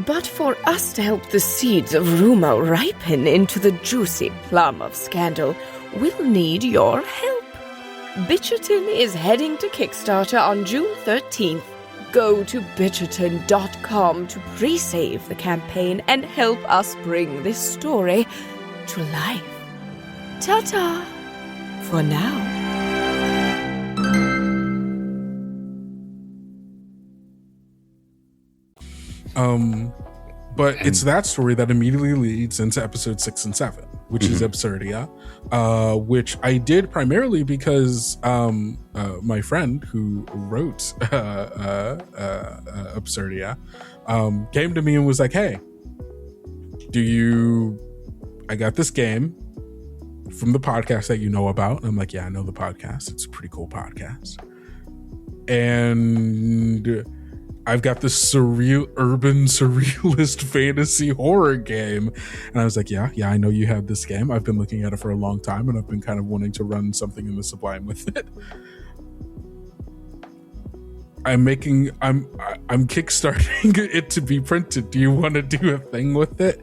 But for us to help the seeds of rumor ripen into the juicy plum of scandal, we'll need your help. Bitcherton is heading to Kickstarter on June 13th. Go to bitcherton.com to pre-save the campaign and help us bring this story to life. Ta-ta for now. But it's that story that immediately leads into episode 6 and 7, which is Absurdia, which I did primarily because my friend who wrote Absurdia came to me and was like, hey, I got this game from the podcast that you know about. And I'm like, yeah, I know the podcast. It's a pretty cool podcast. And I've got this urban surrealist fantasy horror game. And I was like, yeah, I know you have this game. I've been looking at it for a long time and I've been kind of wanting to run something in the Sublime with it. I'm kickstarting it to be printed. Do you want to do a thing with it?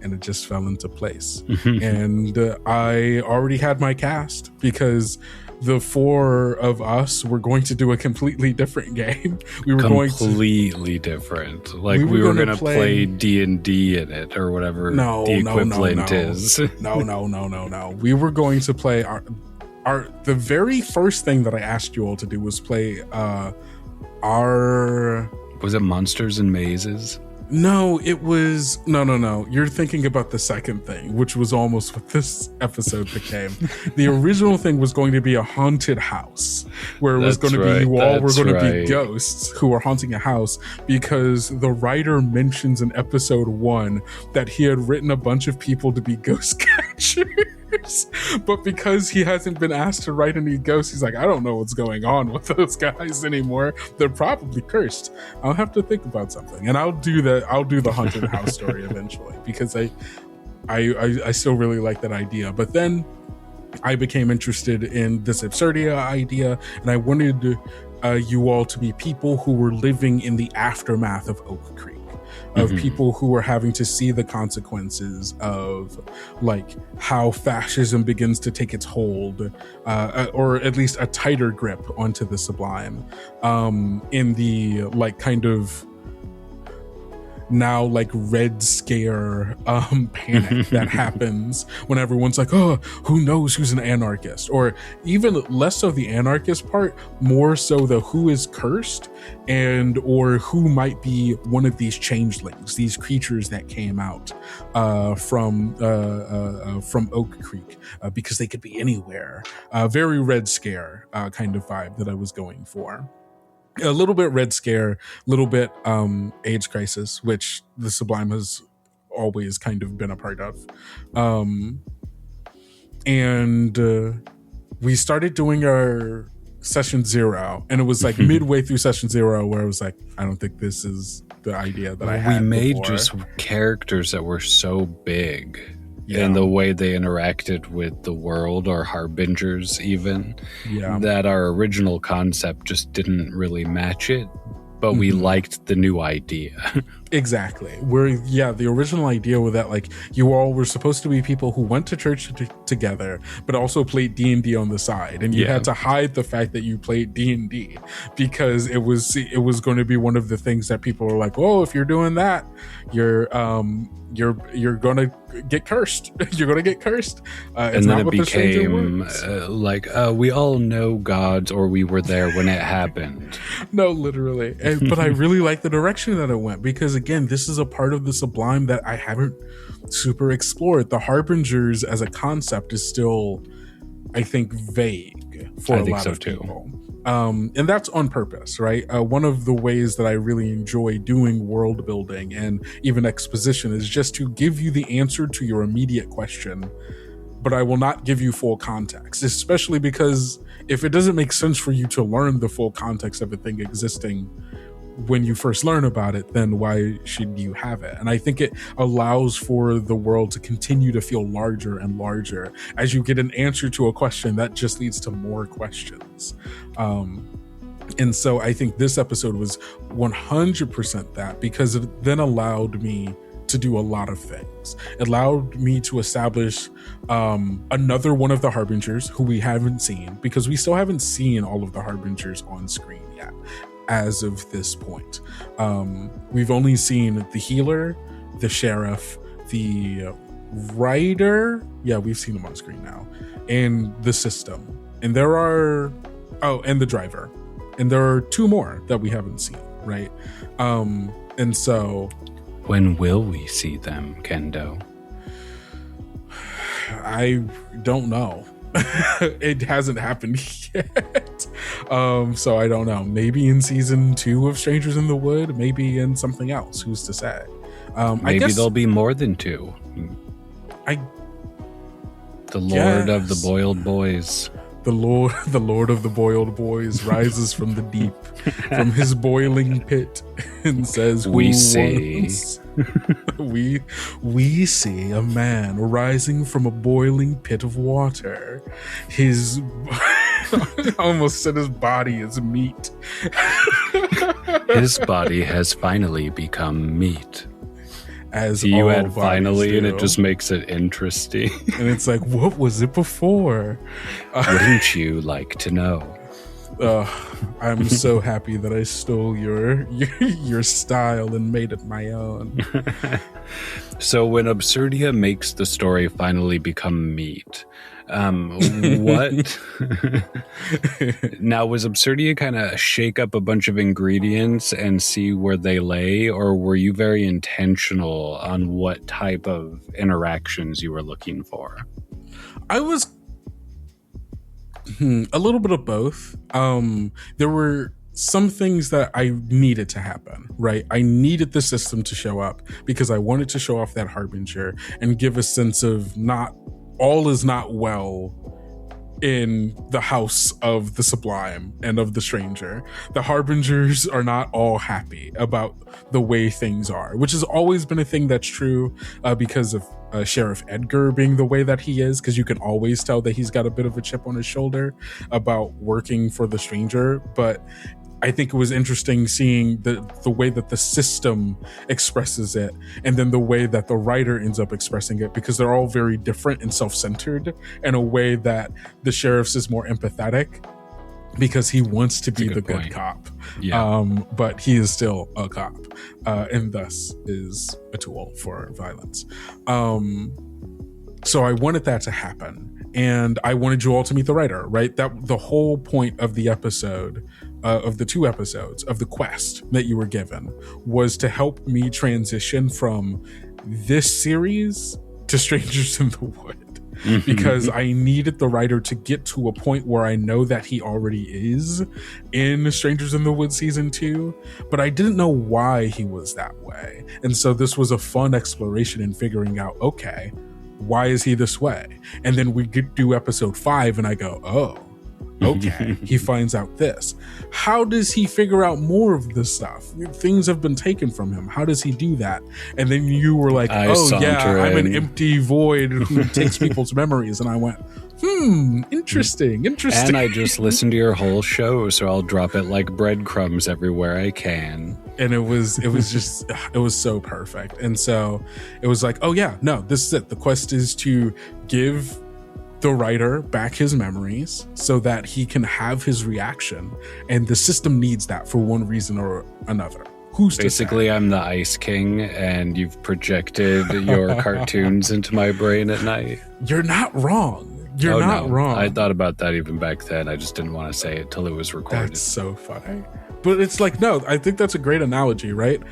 And it just fell into place. And I already had my cast because the 4 of us were going to do a completely different game. We were completely different. Like we were going to play D&D in it or whatever the equivalent is. No. We were going to play the very first thing that I asked you all to do was play Was it Monsters and Mazes? No, it was... No. You're thinking about the second thing, which was almost what this episode became. The original thing was going to be a haunted house, where it was going to be you all were going to be ghosts who are haunting a house, because the writer mentions in episode 1 that he had written a bunch of people to be ghost characters. creatures. But because he hasn't been asked to write any ghosts, he's like, I don't know what's going on with those guys anymore. They're probably cursed. I'll have to think about something. And I'll do the haunted house story eventually, because I still really like that idea. But then I became interested in this Absurdia idea, and I wanted you all to be people who were living in the aftermath of Oak Creek, of people who were having to see the consequences of like how fascism begins to take its hold, or at least a tighter grip onto the sublime, in the like kind of now like Red Scare panic that happens when everyone's like, oh, who knows who's an anarchist, or even less so the anarchist part, more so the who is cursed and or who might be one of these changelings, these creatures that came out from Oak Creek, because they could be anywhere. Very Red Scare kind of vibe that I was going for. A little bit Red Scare, a little bit AIDS Crisis, which the Sublime has always kind of been a part of. And we started doing our session 0, and it was like midway through session 0 where I was like, I don't think this is the idea that I had. We made before. Just characters that were so big. Yeah. And the way they interacted with the world, or harbingers even, that our original concept just didn't really match it, but we liked the new idea. Exactly. The original idea was that like you all were supposed to be people who went to church together, but also played D&D on the side, and you had to hide the fact that you played D&D because it was going to be one of the things that people were like, oh, if you're doing that, you're gonna get cursed. You're gonna get cursed. And then it became we all know gods, or we were there when it happened. No, literally. But I really like the direction that it went, because again, this is a part of the Sublime that I haven't super explored. The Harbingers as a concept is still, I think, vague for a lot of people. And that's on purpose, right? One of the ways that I really enjoy doing world building and even exposition is just to give you the answer to your immediate question, but I will not give you full context, especially because if it doesn't make sense for you to learn the full context of a thing existing when you first learn about it, then why should you have it? And I think it allows for the world to continue to feel larger and larger as you get an answer to a question that just leads to more questions. And so I think this episode was 100% that, because it then allowed me to do a lot of things. It allowed me to establish another one of the Harbingers who we haven't seen, because we still haven't seen all of the Harbingers on screen yet. As of this point, we've only seen the healer, the sheriff, the writer. Yeah, we've seen them on screen now, and the system. And there are, and the driver. And there are 2 more that we haven't seen, right? And so, when will we see them, Kendo? I don't know. It hasn't happened yet. So I don't know. Maybe in season 2 of Strangers in the Wood, maybe in something else. Who's to say? Maybe there'll be more than 2. The Lord of the Boiled Boys. The Lord of the Boiled Boys rises from the deep, from his boiling pit, and says, we see a man rising from a boiling pit of water. His I almost said his body is meat. His body has finally become meat. As you add finally, and it just makes it interesting. And it's like, what was it before? Wouldn't you like to know? I'm so happy that I stole your style and made it my own. So when Absurdia makes the story finally become meat, what? Now, was Absurdia kind of shake up a bunch of ingredients and see where they lay, or were you very intentional on what type of interactions you were looking for? I was a little bit of both. There were some things that I needed to happen, right? I needed the system to show up because I wanted to show off that Harbinger and give a sense of not all is not well in the house of the Sublime and of the Stranger. The Harbingers are not all happy about the way things are, which has always been a thing that's true because of Sheriff Edgar being the way that he is, because you can always tell that he's got a bit of a chip on his shoulder about working for the Stranger. But I think it was interesting seeing the way that the system expresses it, and then the way that the writer ends up expressing it, because they're all very different and self-centered in a way that the sheriff's is more empathetic because he wants to be the good cop. Yeah. But he is still a cop, and thus is a tool for violence. So I wanted that to happen, and I wanted you all to meet the writer, right? That the whole point of the episode, of the 2 episodes of the quest that you were given, was to help me transition from this series to Strangers in the Wood, because I needed the writer to get to a point where I know that he already is in Strangers in the Wood season 2, but I didn't know why he was that way. And so this was a fun exploration in figuring out, okay, why is he this way? And then we do episode 5 and I go, oh, okay, he finds out this. How does he figure out more of this stuff? Things have been taken from him. How does he do that? And then you were like, I'm an empty void who takes people's memories. And I went, interesting. And I just listened to your whole show, so I'll drop it like breadcrumbs everywhere I can. And it was so perfect. And so it was like, oh yeah, no, this is it. The quest is to give the writer back his memories so that he can have his reaction, and the system needs that for one reason or another. Who's basically I'm the Ice King, and you've projected your cartoons into my brain at night. You're not wrong. You're not wrong. I thought about that even back then. I just didn't want to say it till it was recorded. That's so funny. But it's like, no, I think that's a great analogy, right?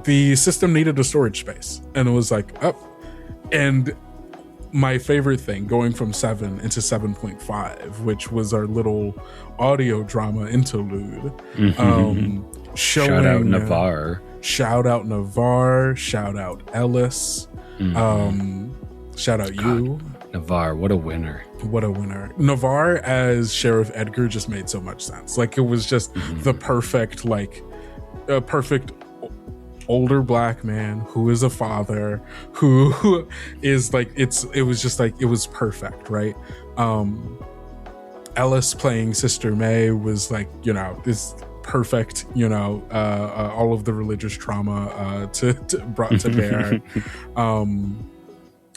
The system needed a storage space, and it was like, and my favorite thing, going from 7 into 7.5, which was our little audio drama interlude, showing, shout out Navarre, shout out Ellis, shout out you. Navarre, what a winner. Navarre as Sheriff Edgar just made so much sense. Like, it was just the perfect, perfect older black man who is a father, who is like, it was perfect, right? Ellis playing Sister May was like, this perfect, all of the religious trauma brought to bear.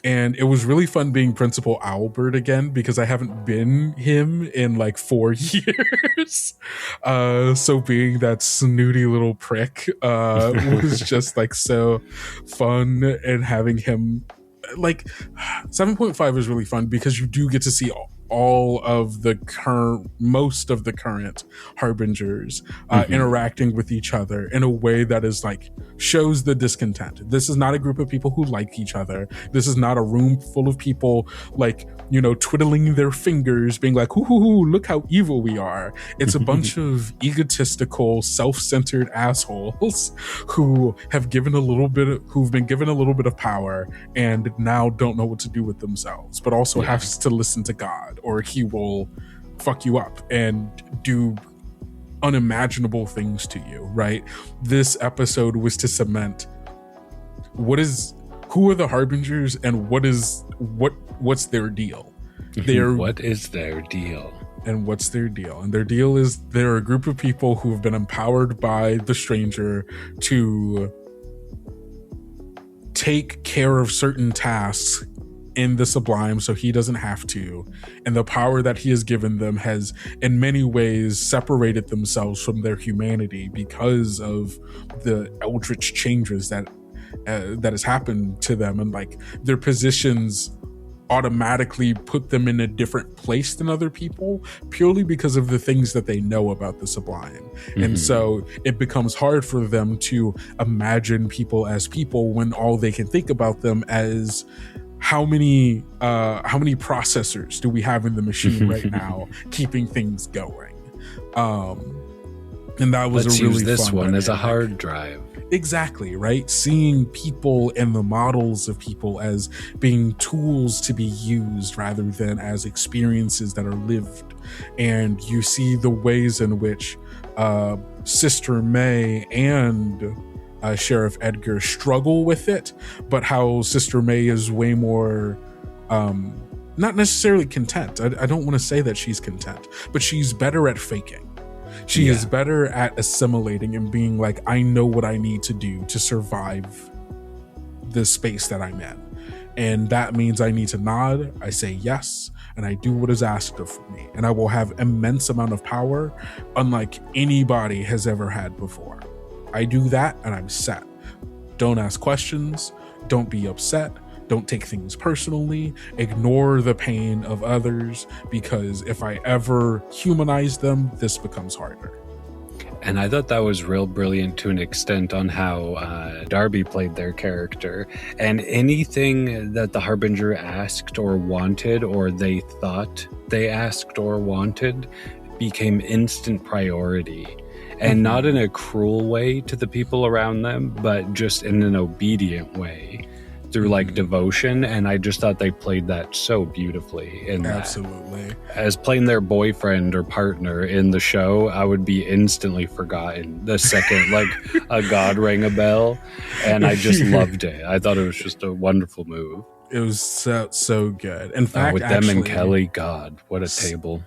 And it was really fun being Principal Albert again, because I haven't been him in like 4 years. So being that snooty little prick was just like so fun, and having him, like, 7.5 is really fun because you do get to see most of the current Harbingers interacting with each other in a way that is like, shows the discontent. This is not a group of people who like each other. This is not a room full of people like, twiddling their fingers, being like, hoo, look how evil we are. It's a bunch of egotistical, self-centered assholes who've been given a little bit of power and now don't know what to do with themselves, but also have to listen to God, or he will fuck you up and do unimaginable things to you, right? This episode was to cement who are the Harbingers, and what's their deal? What is their deal? And what's their deal? And their deal is they're a group of people who have been empowered by the Stranger to take care of certain tasks in the Sublime so he doesn't have to. And the power that he has given them has in many ways separated themselves from their humanity because of the eldritch changes that has happened to them, and like their positions automatically put them in a different place than other people purely because of the things that they know about the Sublime. And so it becomes hard for them to imagine people as people when all they can think about them as how many processors do we have in the machine right now keeping things going. And that was Let's a really use this fun one dynamic. as a hard drive. Exactly, right? Seeing people and the models of people as being tools to be used rather than as experiences that are lived. And you see the ways in which Sister May and Sheriff Edgar struggle with it, but how Sister May is way more not necessarily content. I don't want to say that she's content, but she's better at faking. She is better at assimilating and being like, I know what I need to do to survive the space that I'm in. And that means I need to nod, I say yes, and I do what is asked of me. And I will have immense amount of power, unlike anybody has ever had before. I do that and I'm set. Don't ask questions, don't be upset, don't take things personally, ignore the pain of others, because if I ever humanize them, this becomes harder. And I thought that was real brilliant to an extent on how Darby played their character. And anything that the Harbinger asked or wanted, or they thought they asked or wanted, became instant priority. And not in a cruel way to the people around them, but just in an obedient way through like devotion. And I just thought they played that so beautifully in that. Absolutely. As playing their boyfriend or partner in the show, I would be instantly forgotten the second like a god rang a bell. And I just loved it. I thought it was just a wonderful move. It was so good. In fact, with them and Kelly, God, what a table.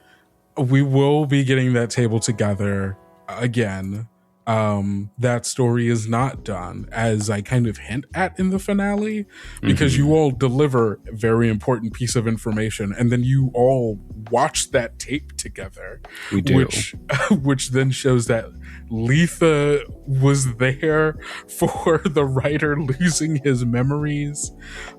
We will be getting that table together again. That story is not done, as I kind of hint at in the finale, because you all deliver a very important piece of information and then you all watch that tape together. We do. Which then shows that Letha was there for the writer losing his memories.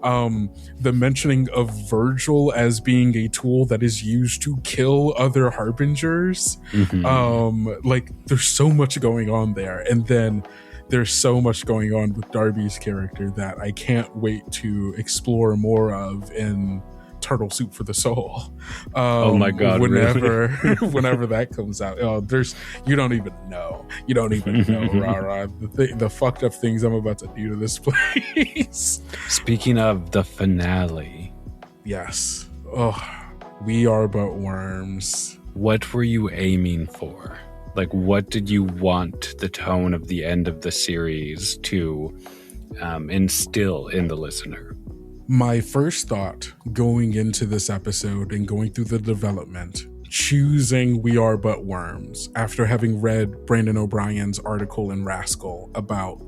The mentioning of Virgil as being a tool that is used to kill other harbingers. Like there's so much going on there, and then there's so much going on with Darby's character that I can't wait to explore more of in Turtle Soup for the Soul. Oh my God! Whenever, really? whenever that comes out, you don't even know, RahRah, the fucked up things I'm about to do to this place. Speaking of the finale, yes. Oh, we are but worms. What were you aiming for? Like, what did you want the tone of the end of the series to instill in the listener? My first thought going into this episode and going through the development, choosing We Are But Worms after having read Brandon O'Brien's article in Rascal about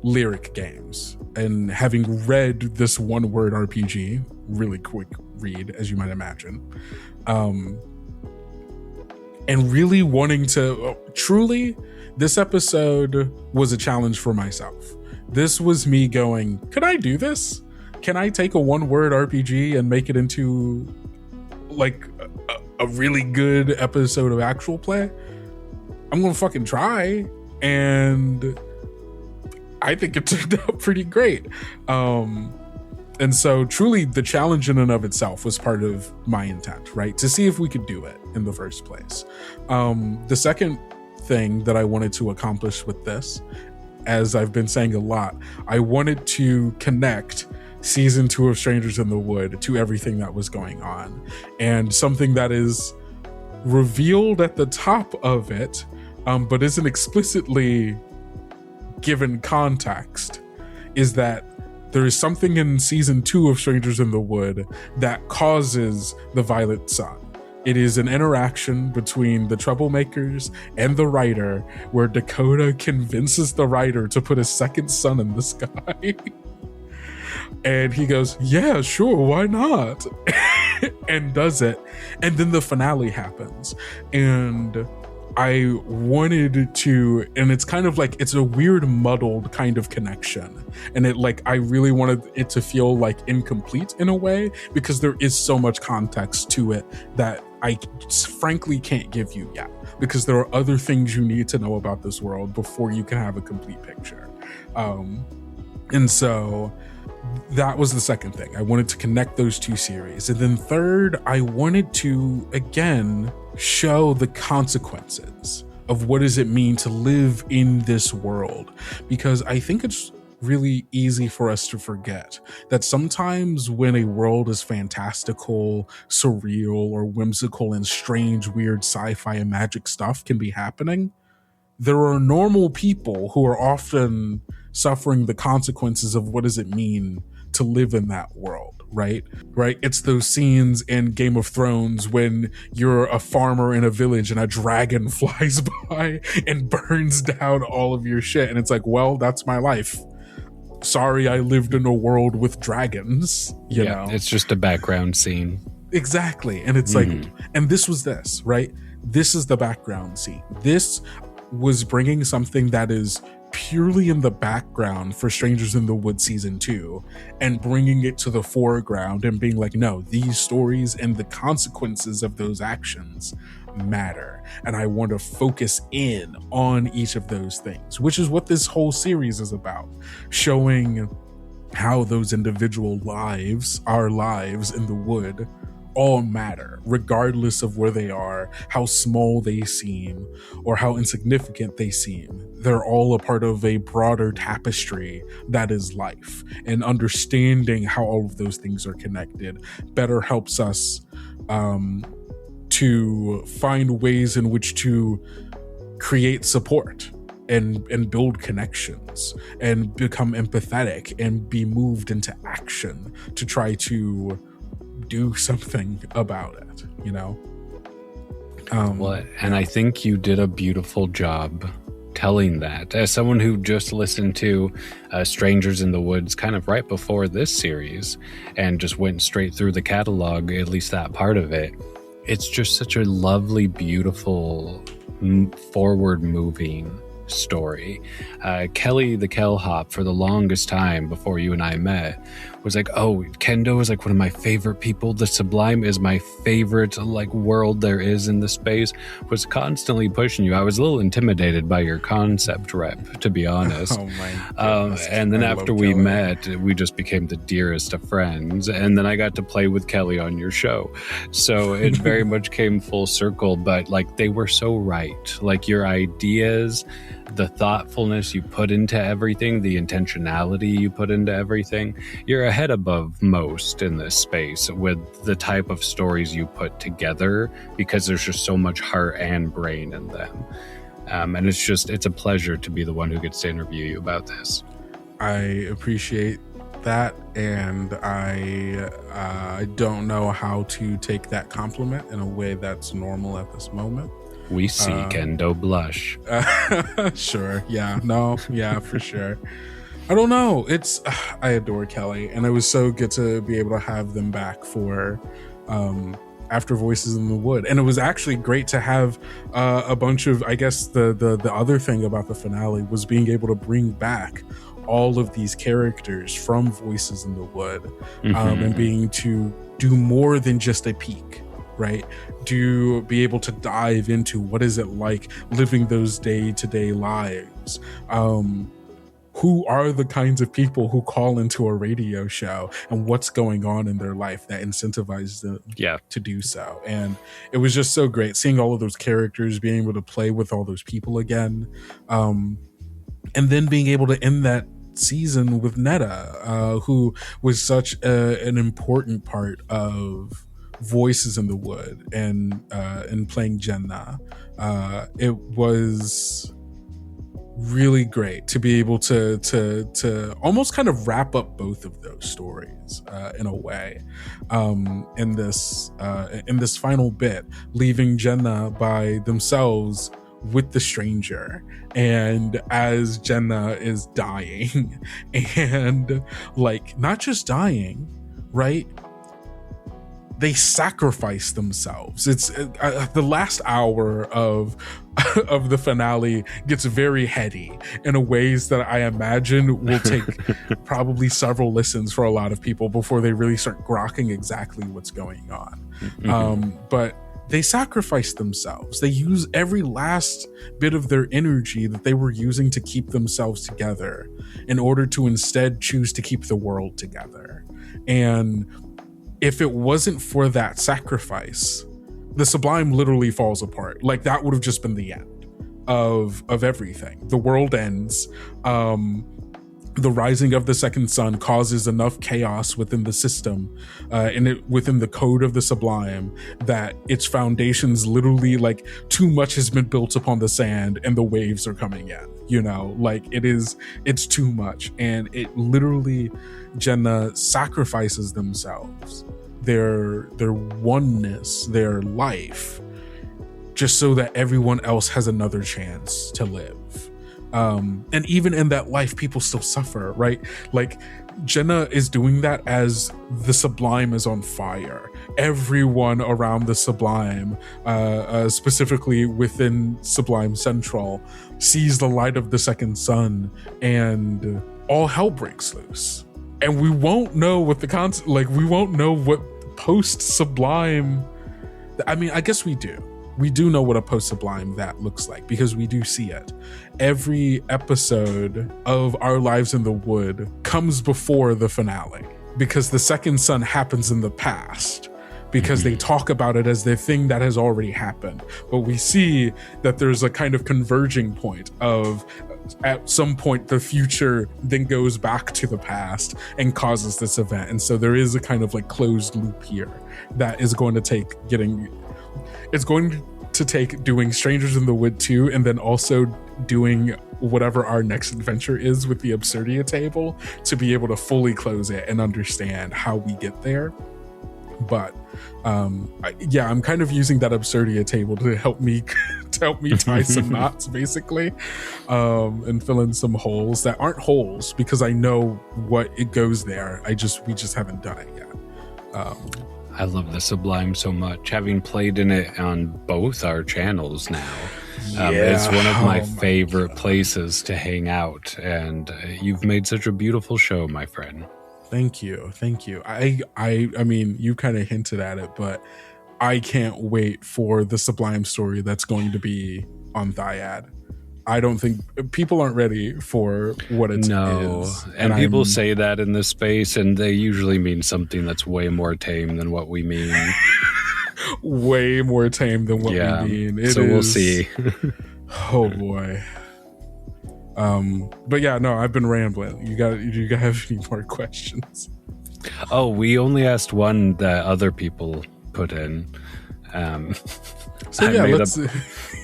lyric games and having read this one-word RPG, really quick read, as you might imagine, and really wanting to truly, this episode was a challenge for myself. This was me going, could I do this? Can I take a one-word RPG and make it into like a really good episode of actual play? I'm gonna fucking try, and I think it turned out pretty great. And so truly the challenge in and of itself was part of my intent, right? To see if we could do it in the first place. The second thing that I wanted to accomplish with this, as I've been saying a lot, I wanted to connect season 2 of Strangers in the Wood to everything that was going on. And something that is revealed at the top of it, but isn't explicitly given context, is that there is something in season 2 of Strangers in the Wood that causes the Violet Sun. It is an interaction between the troublemakers and the writer where Dakota convinces the writer to put a second sun in the sky. And he goes, yeah, sure, why not? And does it. And then the finale happens. And I wanted to, and it's kind of like, it's a weird muddled kind of connection. And I really wanted it to feel like incomplete in a way, because there is so much context to it that I frankly can't give you yet, because there are other things you need to know about this world before you can have a complete picture. And so that was the second thing. I wanted to connect those two series. And then third, I wanted to, again, show the consequences of what does it mean to live in this world, because I think it's really easy for us to forget that sometimes when a world is fantastical, surreal, or whimsical, and strange, weird sci-fi and magic stuff can be happening, there are normal people who are often suffering the consequences of what does it mean to live in that world, right? It's those scenes in Game of Thrones when you're a farmer in a village and a dragon flies by and burns down all of your shit. And it's like, well, that's my life. Sorry, I lived in a world with dragons, you know? It's just a background scene. Exactly. And it's like, and this was this, right? This is the background scene. This was bringing something that is purely in the background for Strangers in the Woods season 2 and bringing it to the foreground and being like, no, these stories and the consequences of those actions matter. And I want to focus in on each of those things, which is what this whole series is about, showing how those individual lives, our lives in the wood, all matter, regardless of where they are, how small they seem, or how insignificant they seem. They're all a part of a broader tapestry that is life. And understanding how all of those things are connected better helps us to find ways in which to create support and build connections and become empathetic and be moved into action to try to do something about it, you know? And I think you did a beautiful job telling that. As someone who just listened to Strangers in the Woods kind of right before this series and just went straight through the catalog, at least that part of it, it's just such a lovely, beautiful, forward-moving story. Kelly the Kellhop, for the longest time before you and I met, was like, oh, Kendo is like one of my favorite people. The Sublime is my favorite like world there is in the space. Was constantly pushing you. I was a little intimidated by your concept rep, to be honest. Oh my goodness. And then I after love we Kelly. met, we just became the dearest of friends. And then I got to play with Kelly on your show. So it very much came full circle, but like they were so right. Like your ideas, the thoughtfulness you put into everything, the intentionality you put into everything, you're ahead above most in this space with the type of stories you put together, because there's just so much heart and brain in them. And it's a pleasure to be the one who gets to interview you about this. I appreciate that, and I don't know how to take that compliment in a way that's normal at this moment. We see Kendo blush. Sure. Yeah. No. Yeah, for sure. I don't know. I adore Kelly, and it was so good to be able to have them back for after Voices in the Wood. And it was actually great to have a bunch of, I guess the other thing about the finale was being able to bring back all of these characters from Voices in the Wood, and being to do more than just a peek. Right? To be able to dive into what is it like living those day-to-day lives. Who are the kinds of people who call into a radio show, and what's going on in their life that incentivizes them to do so. And it was just so great seeing all of those characters, being able to play with all those people again. And then being able to end that season with Netta, who was such an important part of Voices in the Wood and playing Jenna. It was really great to be able to almost kind of wrap up both of those stories in a way, in this final bit, leaving Jenna by themselves with the stranger, and as Jenna is dying, and like not just dying, right? They sacrifice themselves. It's the last hour of the finale gets very heady in a ways that I imagine will take probably several listens for a lot of people before they really start grokking exactly what's going on. But they sacrifice themselves. They use every last bit of their energy that they were using to keep themselves together in order to instead choose to keep the world together. And if it wasn't for that sacrifice, the Sublime literally falls apart. Like that would have just been the end of everything. The world ends. The rising of the second sun causes enough chaos within the system within the code of the Sublime that its foundations literally, like, too much has been built upon the sand and the waves are coming in, you know, like it's too much. And it literally, Jenna sacrifices themselves, their oneness, their life, just so that everyone else has another chance to live. And even in that life, people still suffer, right? Like, Jenna is doing that as the Sublime is on fire. Everyone around the Sublime, specifically within Sublime Central, sees the light of the second sun, and all hell breaks loose. And we won't know what we won't know what post-Sublime. I mean, I guess we do. We do know what a post-Sublime that looks like, because we do see it. Every episode of Our Lives in the Wood comes before the finale, because the second sun happens in the past, because they talk about it as the thing that has already happened. But we see that there's a kind of converging point of, at some point, the future then goes back to the past and causes this event. And so there is a kind of like closed loop here that is going to take doing Strangers in the Wood 2, and then also doing whatever our next adventure is with the Absurdia table, to be able to fully close it and understand how we get there. But I'm kind of using that Absurdia table to help me tie some knots, basically, and fill in some holes that aren't holes, because I know what it goes there. We just haven't done it yet. I love the Sublime so much, having played in it on both our channels now. It's one of my favorite places to hang out, and you've made such a beautiful show, my friend. Thank you. I mean, you kind of hinted at it, but I can't wait for the Sublime story that's going to be on Thyad. I don't think people aren't ready for what it is. And people say that in this space, and they usually mean something that's way more tame than what we mean. Way more tame than what we mean. We'll see. Oh boy. But yeah, no, I've been rambling. You got have any more questions? Oh, we only asked one that other people put in. So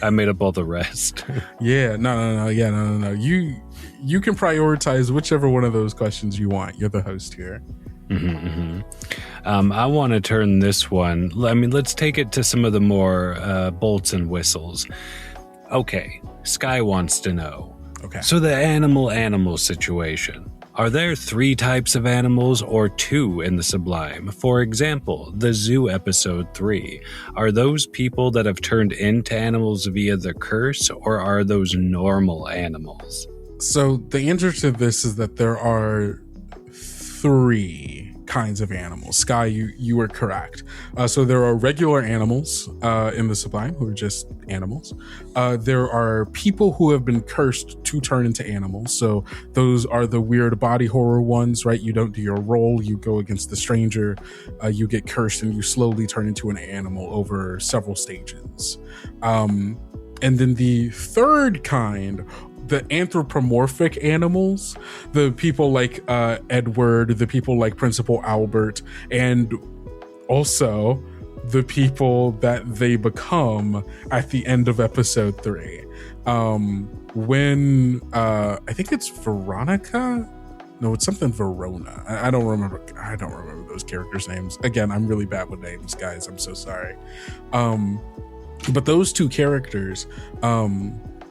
I made up all the rest. No. You can prioritize whichever one of those questions you want. You're the host here. I want to turn this one. I mean, let's take it to some of the more bolts and whistles. Okay, Sky wants to know. Okay. So the animal situation. Are there 3 types of animals or 2 in the Sublime? For example, the zoo episode 3. Are those people that have turned into animals via the curse, or are those normal animals? So the answer to this is that there are 3 kinds of animals. Sky, you were correct. So there are regular animals in the Sublime who are just animals. There are people who have been cursed to turn into animals. So those are the weird body horror ones, right? You don't do your role, you go against the stranger, you get cursed, and you slowly turn into an animal over several stages. And then the third kind, the anthropomorphic animals, the people like Edward, the people like Principal Albert, and also the people that they become at the end of episode 3. When I think it's Veronica. No, it's something Verona. I don't remember those characters' names. Again, I'm really bad with names, guys. I'm so sorry. But those 2 characters,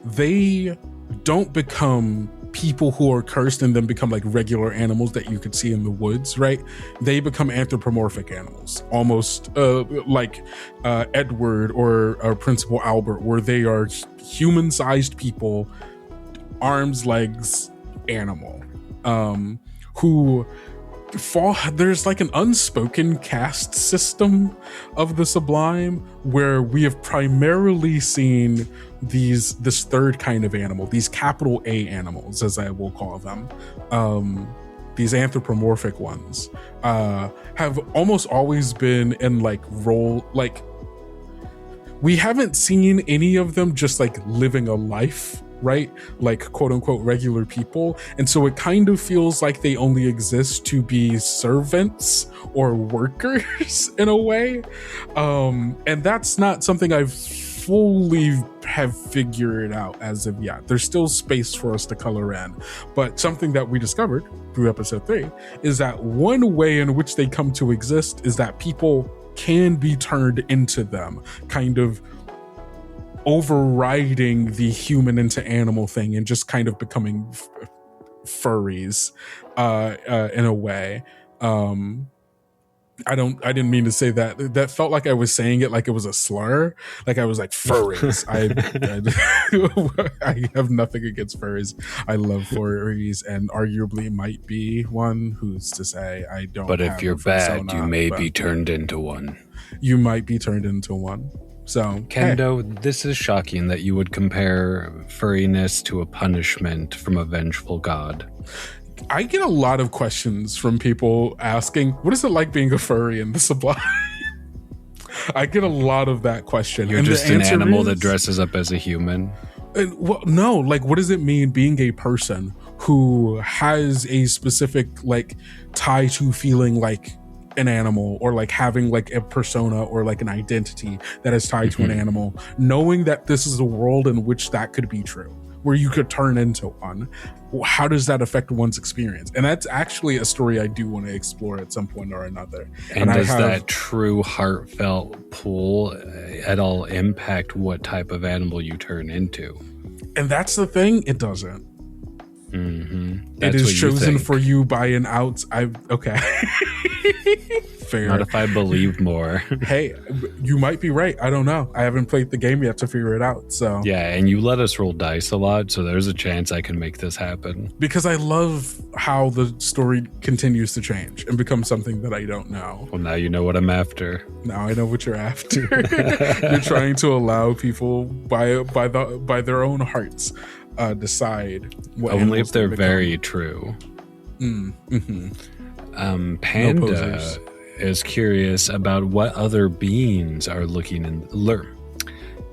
they don't become people who are cursed and then become like regular animals that you could see in the woods, right? They become anthropomorphic animals, almost like Edward or Principal Albert, where they are human-sized people, arms, legs, animal, who fall. There's like an unspoken caste system of the Sublime where we have primarily seen this third kind of animal, these capital A animals, as I will call them, these anthropomorphic ones, have almost always been in like role, like we haven't seen any of them just like living a life, right? Like quote unquote regular people. And so it kind of feels like they only exist to be servants or workers in a way. And that's not something I've fully have figured out as of yet. There's still space for us to color in. But something that we discovered through episode 3 is that one way in which they come to exist is that people can be turned into them, kind of overriding the human into animal thing and just kind of becoming furries in a way. I didn't mean to say that. That felt like I was saying it like it was a slur. Like I was like furries. I have nothing against furries. I love furries and arguably might be one. Who's to say? I don't. But if you're bad, you may be turned into one. You might be turned into one. So Kendo, this is shocking that you would compare furriness to a punishment from a vengeful god. I get a lot of questions from people asking, what is it like being a furry in the Sublime? I get a lot of that question. You're just an animal that dresses up as a human? Well, no, like what does it mean being a person who has a specific like tie to feeling like an animal, or like having like a persona or like an identity that is tied to an animal, knowing that this is a world in which that could be true, where you could turn into one? How does that affect one's experience? And that's actually a story I do want to explore at some point or another. And does that true heartfelt pull at all impact what type of animal you turn into? And that's the thing, it doesn't. It is chosen for you by an okay. Fair. Not if I believe more. Hey, you might be right. I don't know. I haven't played the game yet to figure it out. So yeah, and you let us roll dice a lot, so there's a chance I can make this happen. Because I love how the story continues to change and become something that I don't know. Well, now you know what I'm after. Now I know what you're after. You're trying to allow people by their own hearts decide what only if they're very true. Panda is curious about what other beings are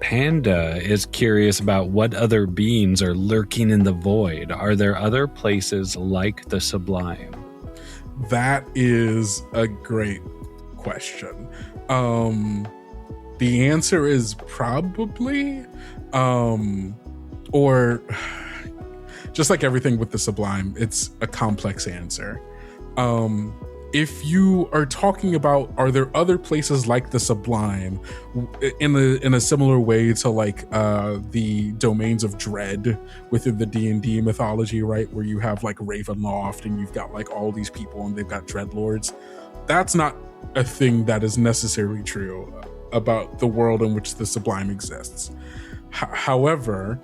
Panda is curious about what other beings are lurking in the void. Are there other places like the Sublime? That is a great question. The answer is probably, or just like everything with the Sublime, it's a complex answer. If you are talking about, are there other places like the Sublime in a similar way to like the domains of dread within the D&D mythology, right? Where you have like Ravenloft and you've got like all these people and they've got dreadlords. That's not a thing that is necessarily true about the world in which the Sublime exists. However,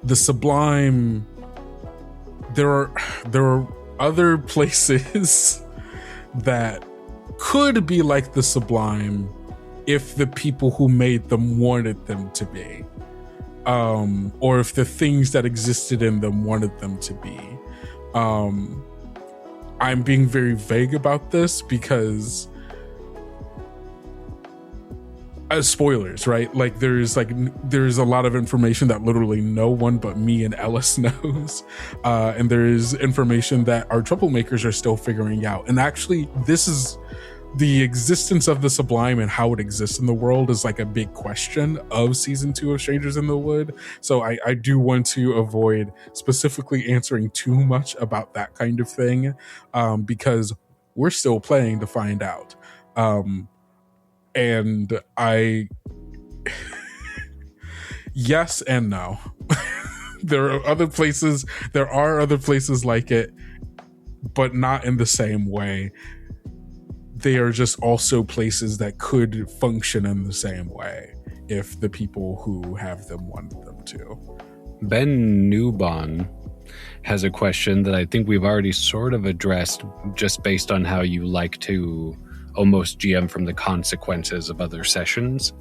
the Sublime, there are other places that could be like the Sublime if the people who made them wanted them to be, or if the things that existed in them wanted them to be. I'm being very vague about this because spoilers, right? Like there's a lot of information that literally no one but me and Ellis knows, and there is information that our troublemakers are still figuring out. And actually, this is the existence of the Sublime and how it exists in the world is like a big question of season 2 of Strangers in the Wood. So I do want to avoid specifically answering too much about that kind of thing, because we're still playing to find out. And yes and no. There are other places like it, but not in the same way. They are just also places that could function in the same way if the people who have them wanted them to. Ben Newbon has a question that I think we've already sort of addressed just based on how you like to almost GM from the consequences of other sessions.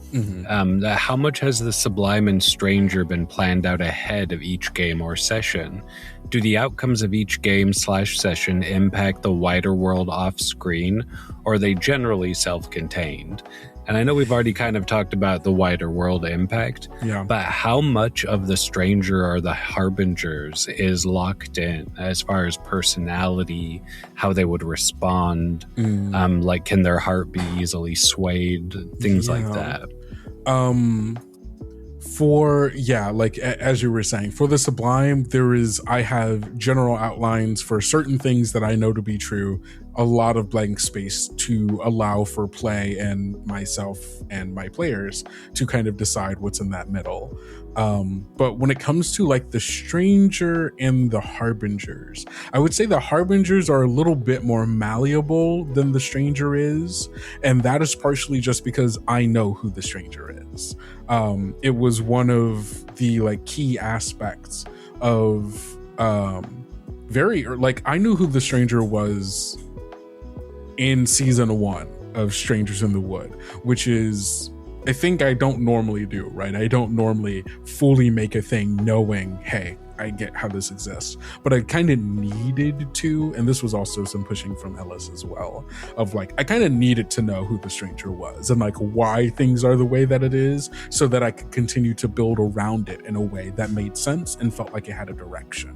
How much has the Sublime and Stranger been planned out ahead of each game or session? Do the outcomes of each game/session impact the wider world off screen, or are they generally self-contained? And I know we've already kind of talked about the wider world impact, but how much of the stranger or the harbingers is locked in as far as personality, how they would respond? Like, can their heart be easily swayed? Things like that. As you were saying, for the Sublime, I have general outlines for certain things that I know to be true, a lot of blank space to allow for play and myself and my players to kind of decide what's in that middle. But when it comes to like the stranger and the harbingers, I would say the harbingers are a little bit more malleable than the stranger is. And that is partially just because I know who the stranger is. It was one of the like key aspects of I knew who the stranger was in season 1 of Strangers in the Wood, which is a thing I don't normally do, right? I don't normally fully make a thing knowing, hey, I get how this exists, but I kind of needed to, and this was also some pushing from Ellis as well, of like, I kind of needed to know who the stranger was and like why things are the way that it is, so that I could continue to build around it in a way that made sense and felt like it had a direction.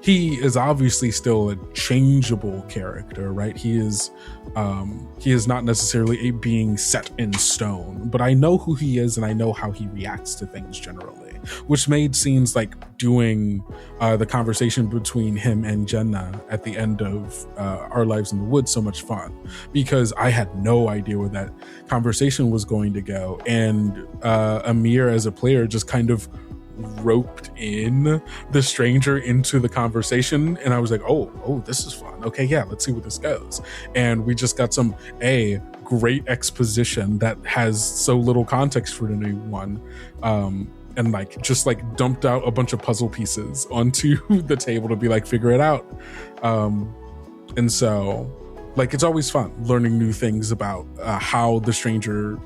He is obviously still a changeable character, right? He is not necessarily a being set in stone, but I know who he is and I know how he reacts to things generally, which made scenes like doing the conversation between him and Jenna at the end of Our Lives in the Woods so much fun, because I had no idea where that conversation was going to go, and Amir as a player just kind of roped in the stranger into the conversation, and I was like, oh, this is fun. Okay, yeah, let's see where this goes. And we just got some great exposition that has so little context for anyone, and like just like dumped out a bunch of puzzle pieces onto the table to be like, figure it out. And so like, it's always fun learning new things about how the stranger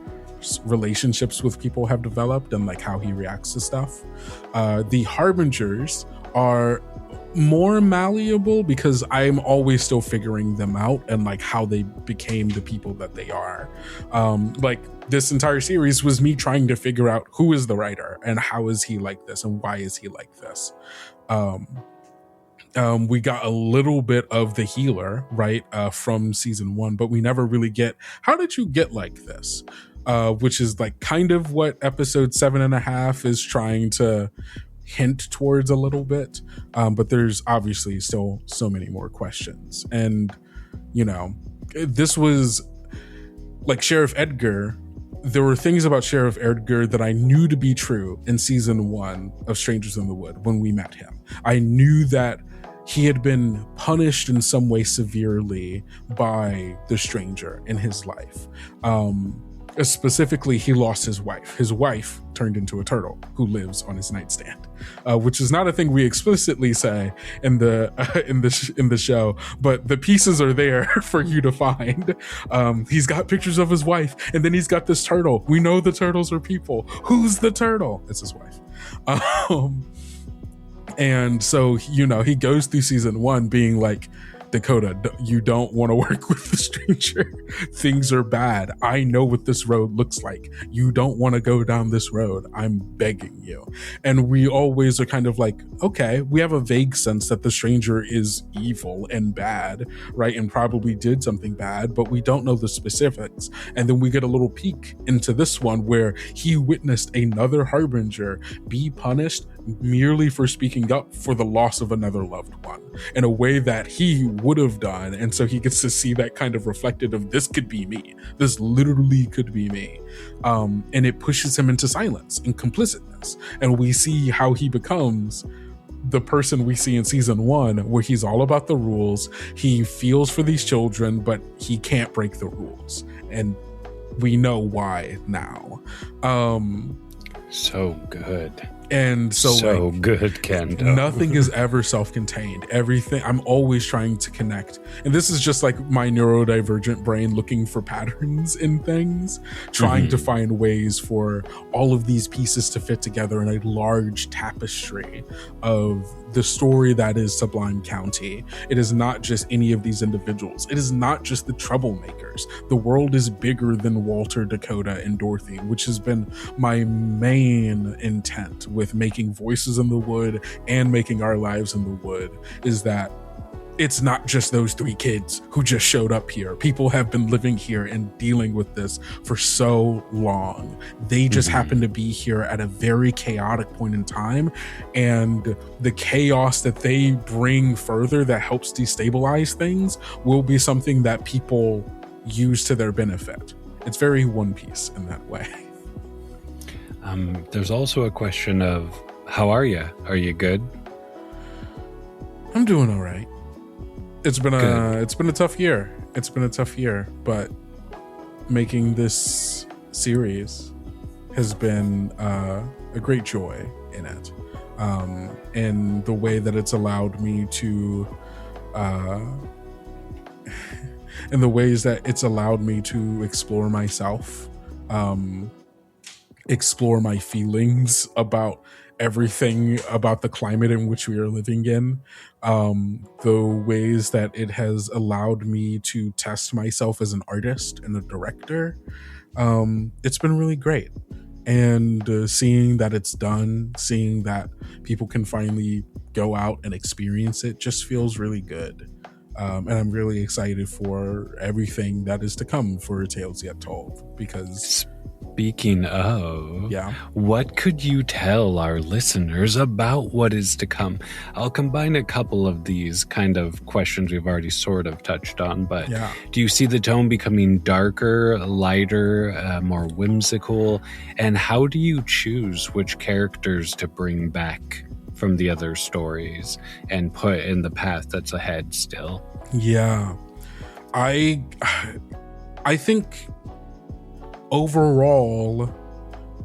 relationships with people have developed and like how he reacts to stuff. The harbingers are more malleable because I'm always still figuring them out and like how they became the people that they are. Like this entire series was me trying to figure out who is the writer and how is he like this and why is he like this. We got a little bit of the healer, right, from season 1, but we never really get, how did you get like this? Which is like kind of what episode 7.5 is trying to hint towards a little bit. But there's obviously still so many more questions. And, you know, this was like Sheriff Edgar. There were things about Sheriff Edgar that I knew to be true in season 1 of Strangers in the Wood when we met him. I knew that he had been punished in some way severely by the stranger in his life. Specifically, he lost his wife. His wife turned into a turtle who lives on his nightstand, which is not a thing we explicitly say in the show, but the pieces are there for you to find. He's got pictures of his wife, and then he's got this turtle. We know the turtles are people. Who's the turtle? It's his wife. And so, you know, he goes through season 1 being like, Dakota, you don't want to work with the stranger. Things are bad. I know what this road looks like. You don't want to go down this road. I'm begging you. And we always are kind of like, okay, we have a vague sense that the stranger is evil and bad, right? And probably did something bad, but we don't know the specifics. And then we get a little peek into this one where he witnessed another harbinger be punished merely for speaking up for the loss of another loved one in a way that he would have done. And so he gets to see that kind of reflected of, this could be me. This literally could be me. And it pushes him into silence and complicitness. And we see how he becomes the person we see in season 1, where he's all about the rules. He feels for these children, but he can't break the rules. And we know why now. So good. And so good, Kendo. Nothing is ever self-contained. Everything, I'm always trying to connect. And this is just like my neurodivergent brain looking for patterns in things, trying to find ways for all of these pieces to fit together in a large tapestry of the story that is Sublime County. It is not just any of these individuals. It is not just the troublemakers. The world is bigger than Walter, Dakota, and Dorothy, which has been my main intent with making Voices in the Wood and making Our Lives in the Wood, is that it's not just those 3 kids who just showed up here. People have been living here and dealing with this for so long. They just happen to be here at a very chaotic point in time, and the chaos that they bring further that helps destabilize things will be something that people use to their benefit. It's very One Piece in that way. There's also a question of, how are you? Are you good? I'm doing all right. It's been a tough year. It's been a tough year, but making this series has been a great joy in it. And the way that it's allowed me to in the ways that it's allowed me to explore myself, explore my feelings about everything about the climate in which we are living in, the ways that it has allowed me to test myself as an artist and a director. It's been really great. And seeing that it's done, seeing that people can finally go out and experience it just feels really good. And I'm really excited for everything that is to come for Tales Yet Told, because speaking of, yeah, what could you tell our listeners about what is to come? I'll combine a couple of these kind of questions we've already sort of touched on, but do you see the tone becoming darker, lighter, more whimsical? And how do you choose which characters to bring back from the other stories and put in the path that's ahead still? Yeah, I think overall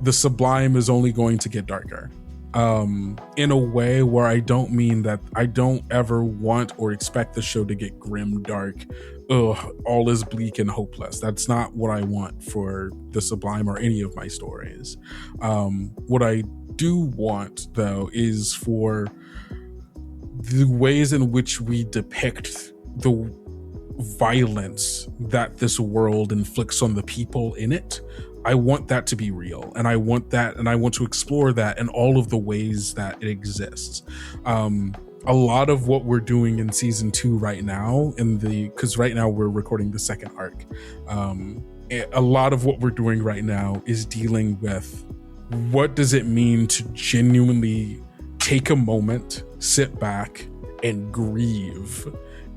the Sublime is only going to get darker, in a way where I don't mean that I don't ever want or expect the show to get grim, dark, all is bleak and hopeless. That's not what I want for the Sublime or any of my stories. What I do want, though, is for the ways in which we depict the violence that this world inflicts on the people in it. I want that to be real, and I want to explore that in all of the ways that it exists. A lot of what we're doing in season 2 right now, because right now we're recording the second arc, a lot of what we're doing right now is dealing with what does it mean to genuinely take a moment, sit back, and grieve,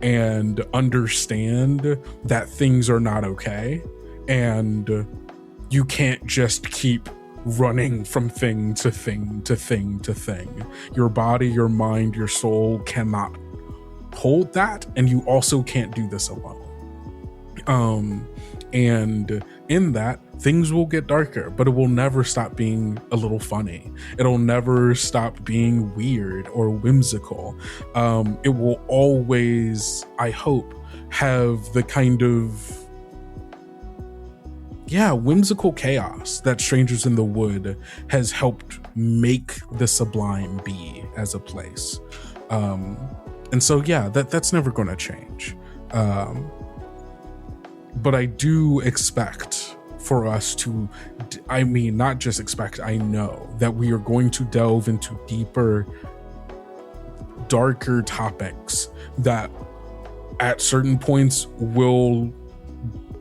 and understand that things are not okay, and you can't just keep running from thing to thing to thing to thing. Your body, your mind, your soul cannot hold that, and you also can't do this alone. And in that, things will get darker, but it will never stop being a little funny. It'll never stop being weird or whimsical. It will always, I hope, have the kind of whimsical chaos that Strangers in the Wood has helped make the Sublime be as a place. And so, that's never going to change. But I do expect for us to, not just expect, I know that we are going to delve into deeper, darker topics that at certain points we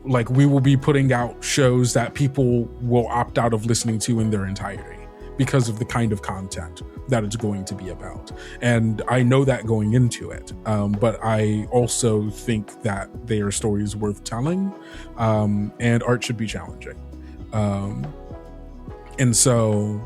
will be putting out shows that people will opt out of listening to in their entirety because of the kind of content that it's going to be about. And I know that going into it, but I also think that they are stories worth telling, and art should be challenging. And so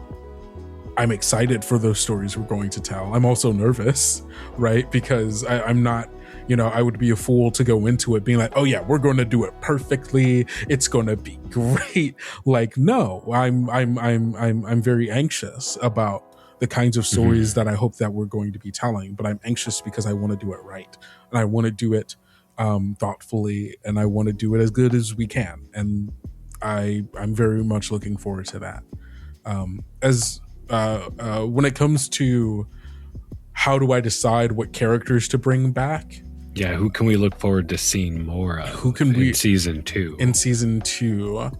I'm excited for those stories we're going to tell. I'm also nervous, right? Because I'm not, I would be a fool to go into it being like, oh yeah, we're going to do it perfectly, it's going to be great. Like, no, I'm very anxious about the kinds of stories that I hope that we're going to be telling. But I'm anxious because I want to do it right, and I want to do it thoughtfully, and I want to do it as good as we can. And I'm very much looking forward to that. When it comes to how do I decide what characters to bring back? Yeah, who can we look forward to seeing more of? Who can we in season 2? In season 2,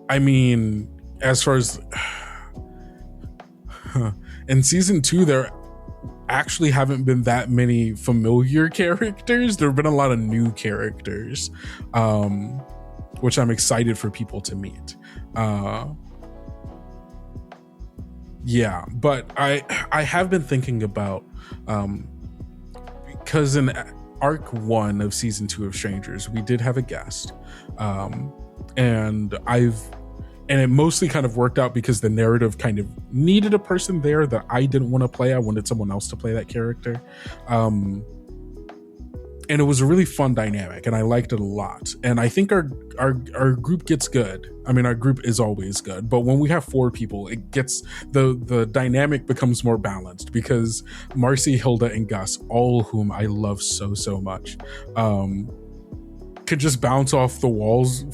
I mean, as far as in season 2, there actually haven't been that many familiar characters. There have been a lot of new characters, which I'm excited for people to meet. Yeah, but I have been thinking about because in arc 1 of season 2 of Strangers, we did have a guest, and it mostly kind of worked out because the narrative kind of needed a person there that I didn't want to play. I wanted someone else to play that character. And it was a really fun dynamic, and I liked it a lot. And I think our group gets good. I mean, our group is always good, but when we have 4 people, it gets the dynamic becomes more balanced because Marcy, Hilda, and Gus, all of whom I love so much, could just bounce off the walls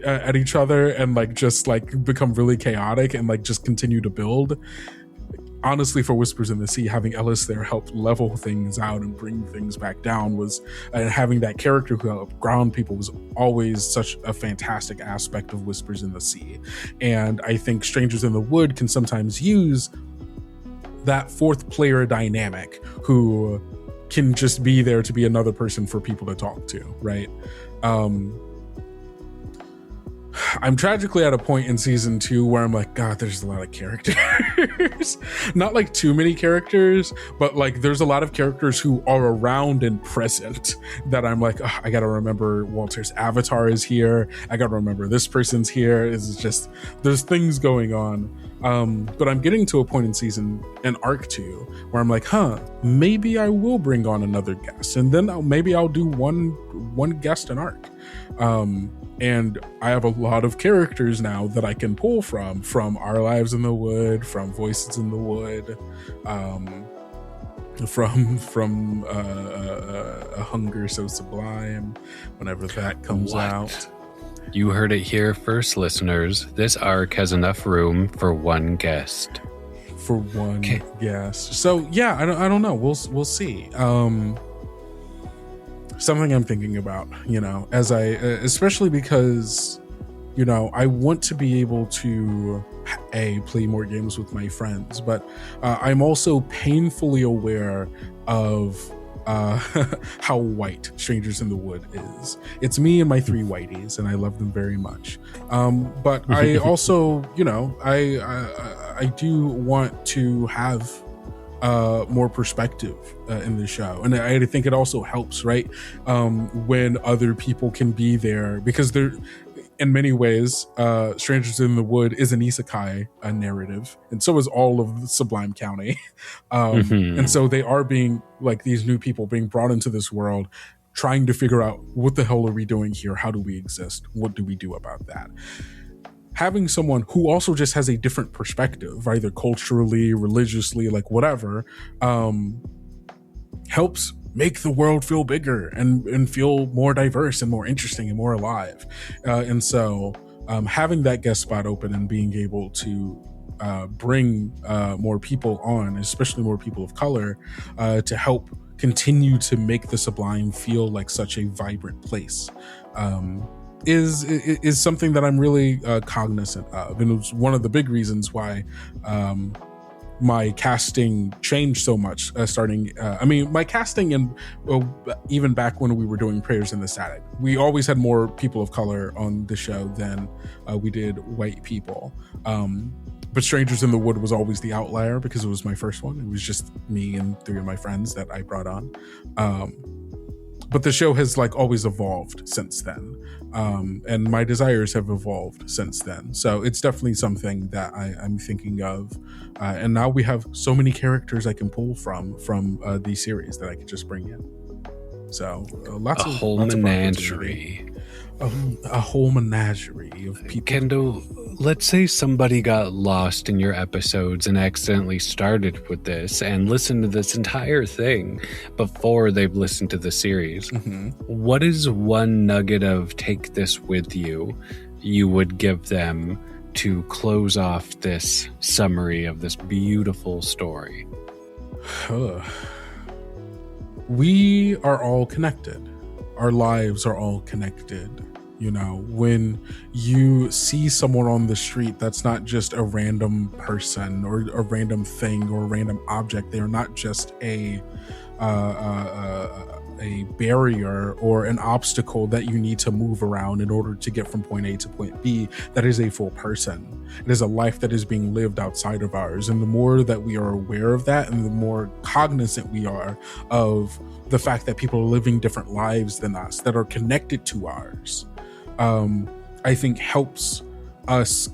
at each other and just become really chaotic and just continue to build. Honestly, for Whispers in the Sea, having Ellis there help level things out and bring things back down and having that character who helped ground people was always such a fantastic aspect of Whispers in the Sea. And I think Strangers in the Wood can sometimes use that 4th player dynamic who can just be there to be another person for people to talk to, right? I'm tragically at a point in season 2 where I'm like, God, there's a lot of characters. Not too many characters, but there's a lot of characters who are around and present that I'm like, oh, I gotta remember Walter's avatar is here. I gotta remember this person's here. It's just, there's things going on. But I'm getting to a point in arc 2 where I'm like, maybe I will bring on another guest, and then maybe I'll do one guest an arc. And I have a lot of characters now that I can pull from Our Lives in the Wood, from Voices in the Wood, from A Hunger So Sublime, whenever that comes out. You heard it here first, listeners. This arc has enough room for one guest. For one guest. So yeah, I don't know. We'll see. Something I'm thinking about, especially because, I want to be able to play more games with my friends, but I'm also painfully aware of how white Strangers in the Wood is. It's me and my 3 whiteys, and I love them very much. But I also, I do want to have more perspective in the show, and I think it also helps, right, when other people can be there, because they're, in many ways, Strangers in the Wood is an isekai narrative, and so is all of Sublime County. And so they are being these new people being brought into this world, trying to figure out, what the hell are we doing here? How do we exist? What do we do about that? Having someone who also just has a different perspective, either culturally, religiously, whatever, helps make the world feel bigger and feel more diverse and more interesting and more alive. And so having that guest spot open and being able to bring more people on, especially more people of color, to help continue to make the Sublime feel like such a vibrant place, is something that I'm really cognizant of, and it was one of the big reasons why my casting changed so much. My casting, and even back when we were doing Prayers in the Static, we always had more people of color on the show than we did white people. But Strangers in the Wood was always the outlier because it was my first one. It was just me and 3 of my friends that I brought on. But the show has always evolved since then. And my desires have evolved since then. So it's definitely something that I'm thinking of. And now we have so many characters I can pull from these series that I could just bring in. So lots of menagerie. a whole menagerie of people. Kendo, let's say somebody got lost in your episodes and accidentally started with this and listened to this entire thing before they've listened to the series. What is one nugget of take this with you would give them to close off this summary of this beautiful story? We are all connected. Our lives are all connected. You know, when you see someone on the street, that's not just a random person or a random thing or a random object. They are not just a barrier or an obstacle that you need to move around in order to get from point A to point B. That is a full person. It is a life that is being lived outside of ours. And the more that we are aware of that and the more cognizant we are of the fact that people are living different lives than us that are connected to ours, I think helps us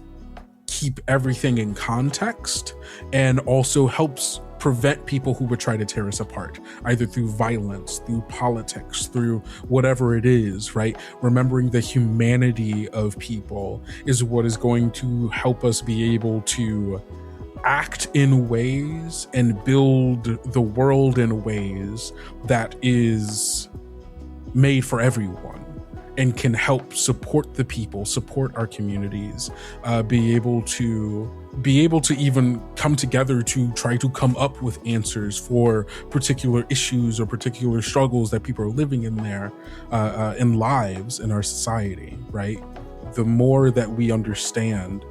keep everything in context and also helps prevent people who would try to tear us apart, either through violence, through politics, through whatever it is, right? Remembering the humanity of people is what is going to help us be able to act in ways and build the world in ways that is made for everyone and can help support the people, support our communities, be able to even come together to try to come up with answers for particular issues or particular struggles that people are living in their in lives in our society, right? The more that we understand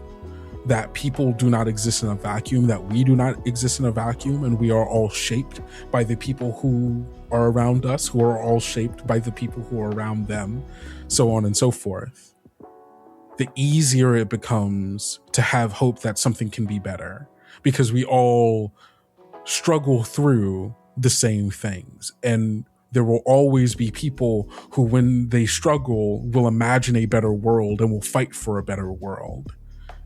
that people do not exist in a vacuum, that we do not exist in a vacuum, and we are all shaped by the people who are around us, who are all shaped by the people who are around them, so on and so forth, the easier it becomes to have hope that something can be better, because we all struggle through the same things. And there will always be people who, when they struggle, will imagine a better world and will fight for a better world.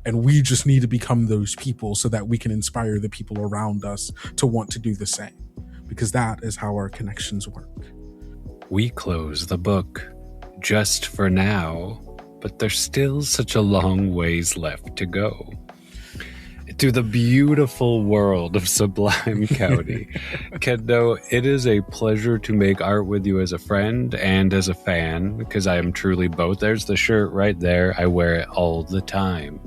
And we just need to become those people so that we can inspire the people around us to want to do the same, because that is how our connections work. We close the book just for now, but there's still such a long ways left to go. To the beautiful world of Sublime County. Kendo, it is a pleasure to make art with you as a friend and as a fan, because I am truly both. There's the shirt right there. I wear it all the time.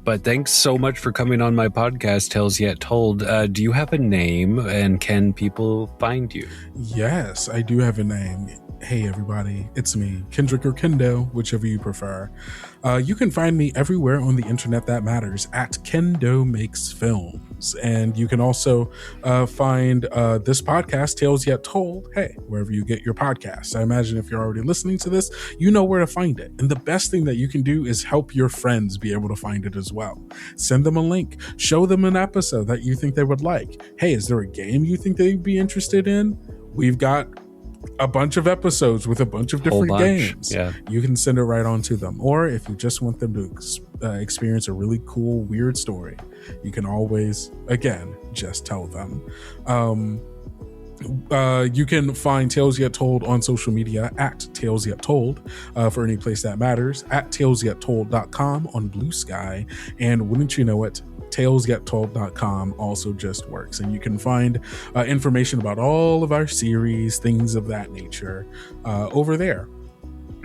But thanks so much for coming on my podcast, Tales Yet Told. Do you have a name, and can people find you? Yes, I do have a name. Hey everybody, it's me, Kendrick or Kendo, whichever you prefer. You can find me everywhere on the internet that matters at Kendo Makes Films. And you can also find this podcast, Tales Yet Told, hey, wherever you get your podcasts. I imagine if you're already listening to this, you know where to find it. And the best thing that you can do is help your friends be able to find it as well. Send them a link, show them an episode that you think they would like. Hey, is there a game you think they'd be interested in? We've got a bunch of episodes with a bunch of different games. Yeah. You can send it right on to them. Or if you just want them to experience a really cool, weird story, you can always, again, just tell them. You can find Tales Yet Told on social media at Tales Yet Told for any place that matters, at TalesYetTold.com on Blue Sky. And wouldn't you know it, TalesYetTold.com also just works. And you can find information about all of our series, things of that nature, over there.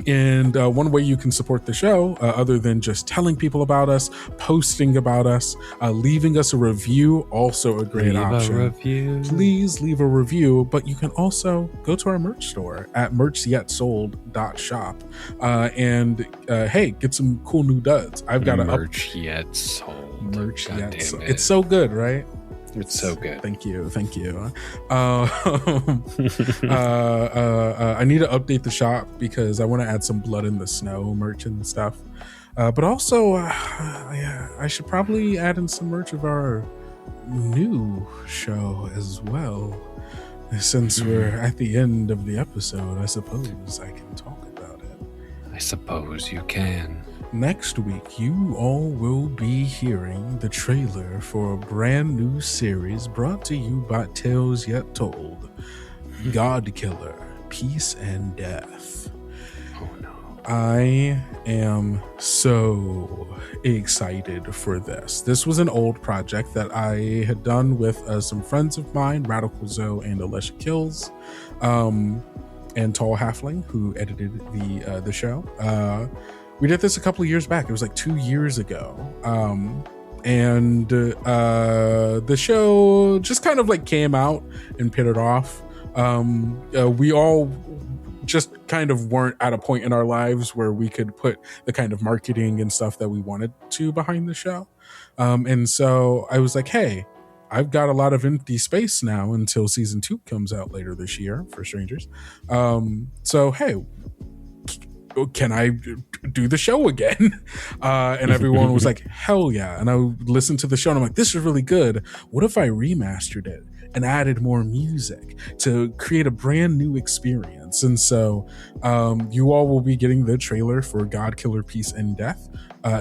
And one way you can support the show, other than just telling people about us, posting about us, leaving us a review, also a great option. Please leave a review, but you can also go to our merch store at merchyetsold.shop and hey, get some cool new duds. I've got a merch yet sold. Merch yet sold. It's so good, right? It's so good. Thank you. I need to update the shop because I want to add some Blood in the Snow merch and stuff. But also, I should probably add in some merch of our new show as well. Since we're at the end of the episode, I suppose I can talk about it. I suppose you can. Next week, you all will be hearing the trailer for a brand new series brought to you by Tales Yet Told, God Killer, Peace and Death. Oh I am so excited for this. This was an old project that I had done with some friends of mine, Radical Zoe and Alicia Kills, and Tall Halfling, who edited the show. We did this a couple of years back. It was like 2 years ago. And the show just kind of like came out and pitted off. We all just kind of weren't at a point in our lives where we could put the kind of marketing and stuff that we wanted to behind the show. And so I was like, hey, I've got a lot of empty space now until season 2 comes out later this year for Strangers. So, hey, can I do the show again? And everyone was like, hell yeah. And I listened to the show and I'm like, this is really good. What if I remastered it and added more music to create a brand new experience? And so you all will be getting the trailer for God, Killer, Peace, and Death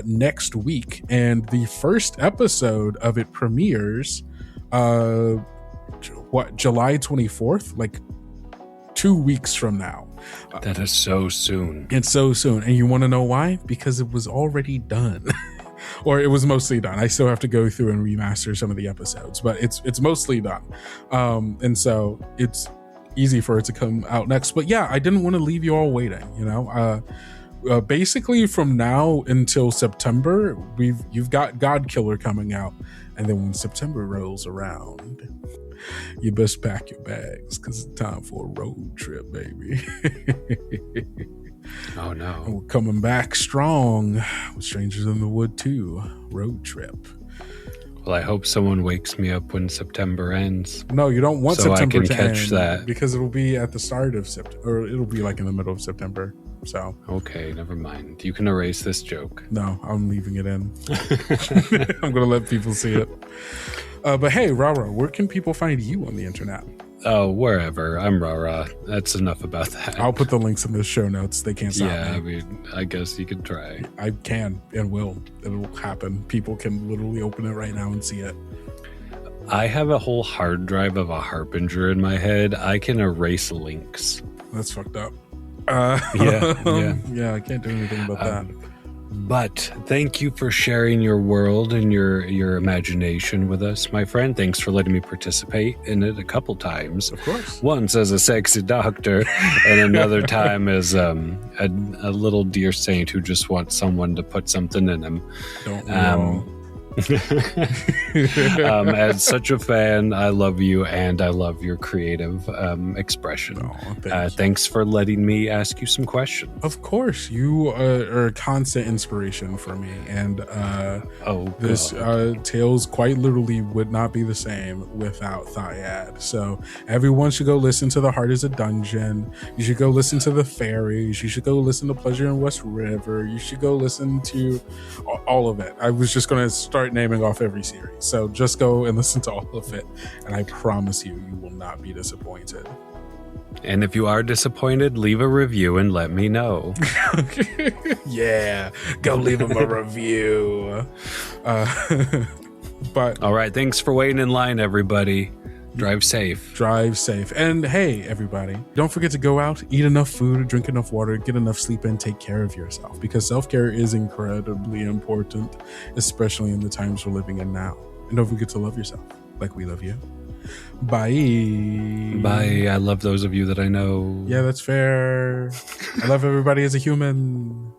next week. And the first episode of it premieres July 24th, like 2 weeks from now. That is so soon. It's so soon. And you want to know why? Because it was already done. Or it was mostly done. I still have to go through and remaster some of the episodes, but it's mostly done. And so it's easy for it to come out next. But yeah, I didn't want to leave you all waiting, you know? Basically from now until September, you've got God Killer coming out. And then when September rolls around, you best pack your bags because it's time for a road trip, baby. Oh no. And we're coming back strong with Strangers in the Wood 2 road trip. Well, I hope someone wakes me up when September ends. No, you don't want so September I can to catch end that. because it'll be at the start of September, or it'll be like in the middle of September. So okay, never mind. You can erase this joke. No, I'm leaving it in. I'm gonna let people see it. But hey, RahRah, where can people find you on the internet? Oh, wherever. I'm RahRah. That's enough about that. I'll put the links in the show notes. They can't stop me. I mean, I guess you could try. I can and will. It'll happen. People can literally open it right now and see it. I have a whole hard drive of a Harbinger in my head. I can erase links. That's fucked up. Yeah. I can't do anything about that. But thank you for sharing your world and your imagination with us, my friend. Thanks for letting me participate in it a couple times. Of course. Once as a sexy doctor, and another time as a little dear saint who just wants someone to put something in him. Don't know. As such a fan, I love you and I love your creative expression. Thanks for letting me ask you some questions. Of course, you are a constant inspiration for me, and this Tales quite literally would not be the same without Thyad. So everyone should go listen to The Heart is a Dungeon. You should go listen to The Fairies. You should go listen to Pleasure in West River. You should go listen to all of it. I was just going to start naming off every series, so just go and listen to all of it, and I promise you will not be disappointed. And if you are disappointed, leave a review and let me know. Yeah, go leave them a review. But all right, thanks for waiting in line, everybody. Drive safe. Drive safe. And hey, everybody, don't forget to go out, eat enough food, drink enough water, get enough sleep, and take care of yourself, because self-care is incredibly important, especially in the times we're living in now. And don't forget to love yourself like we love you. Bye. Bye. I love those of you that I know. Yeah, that's fair. I love everybody as a human.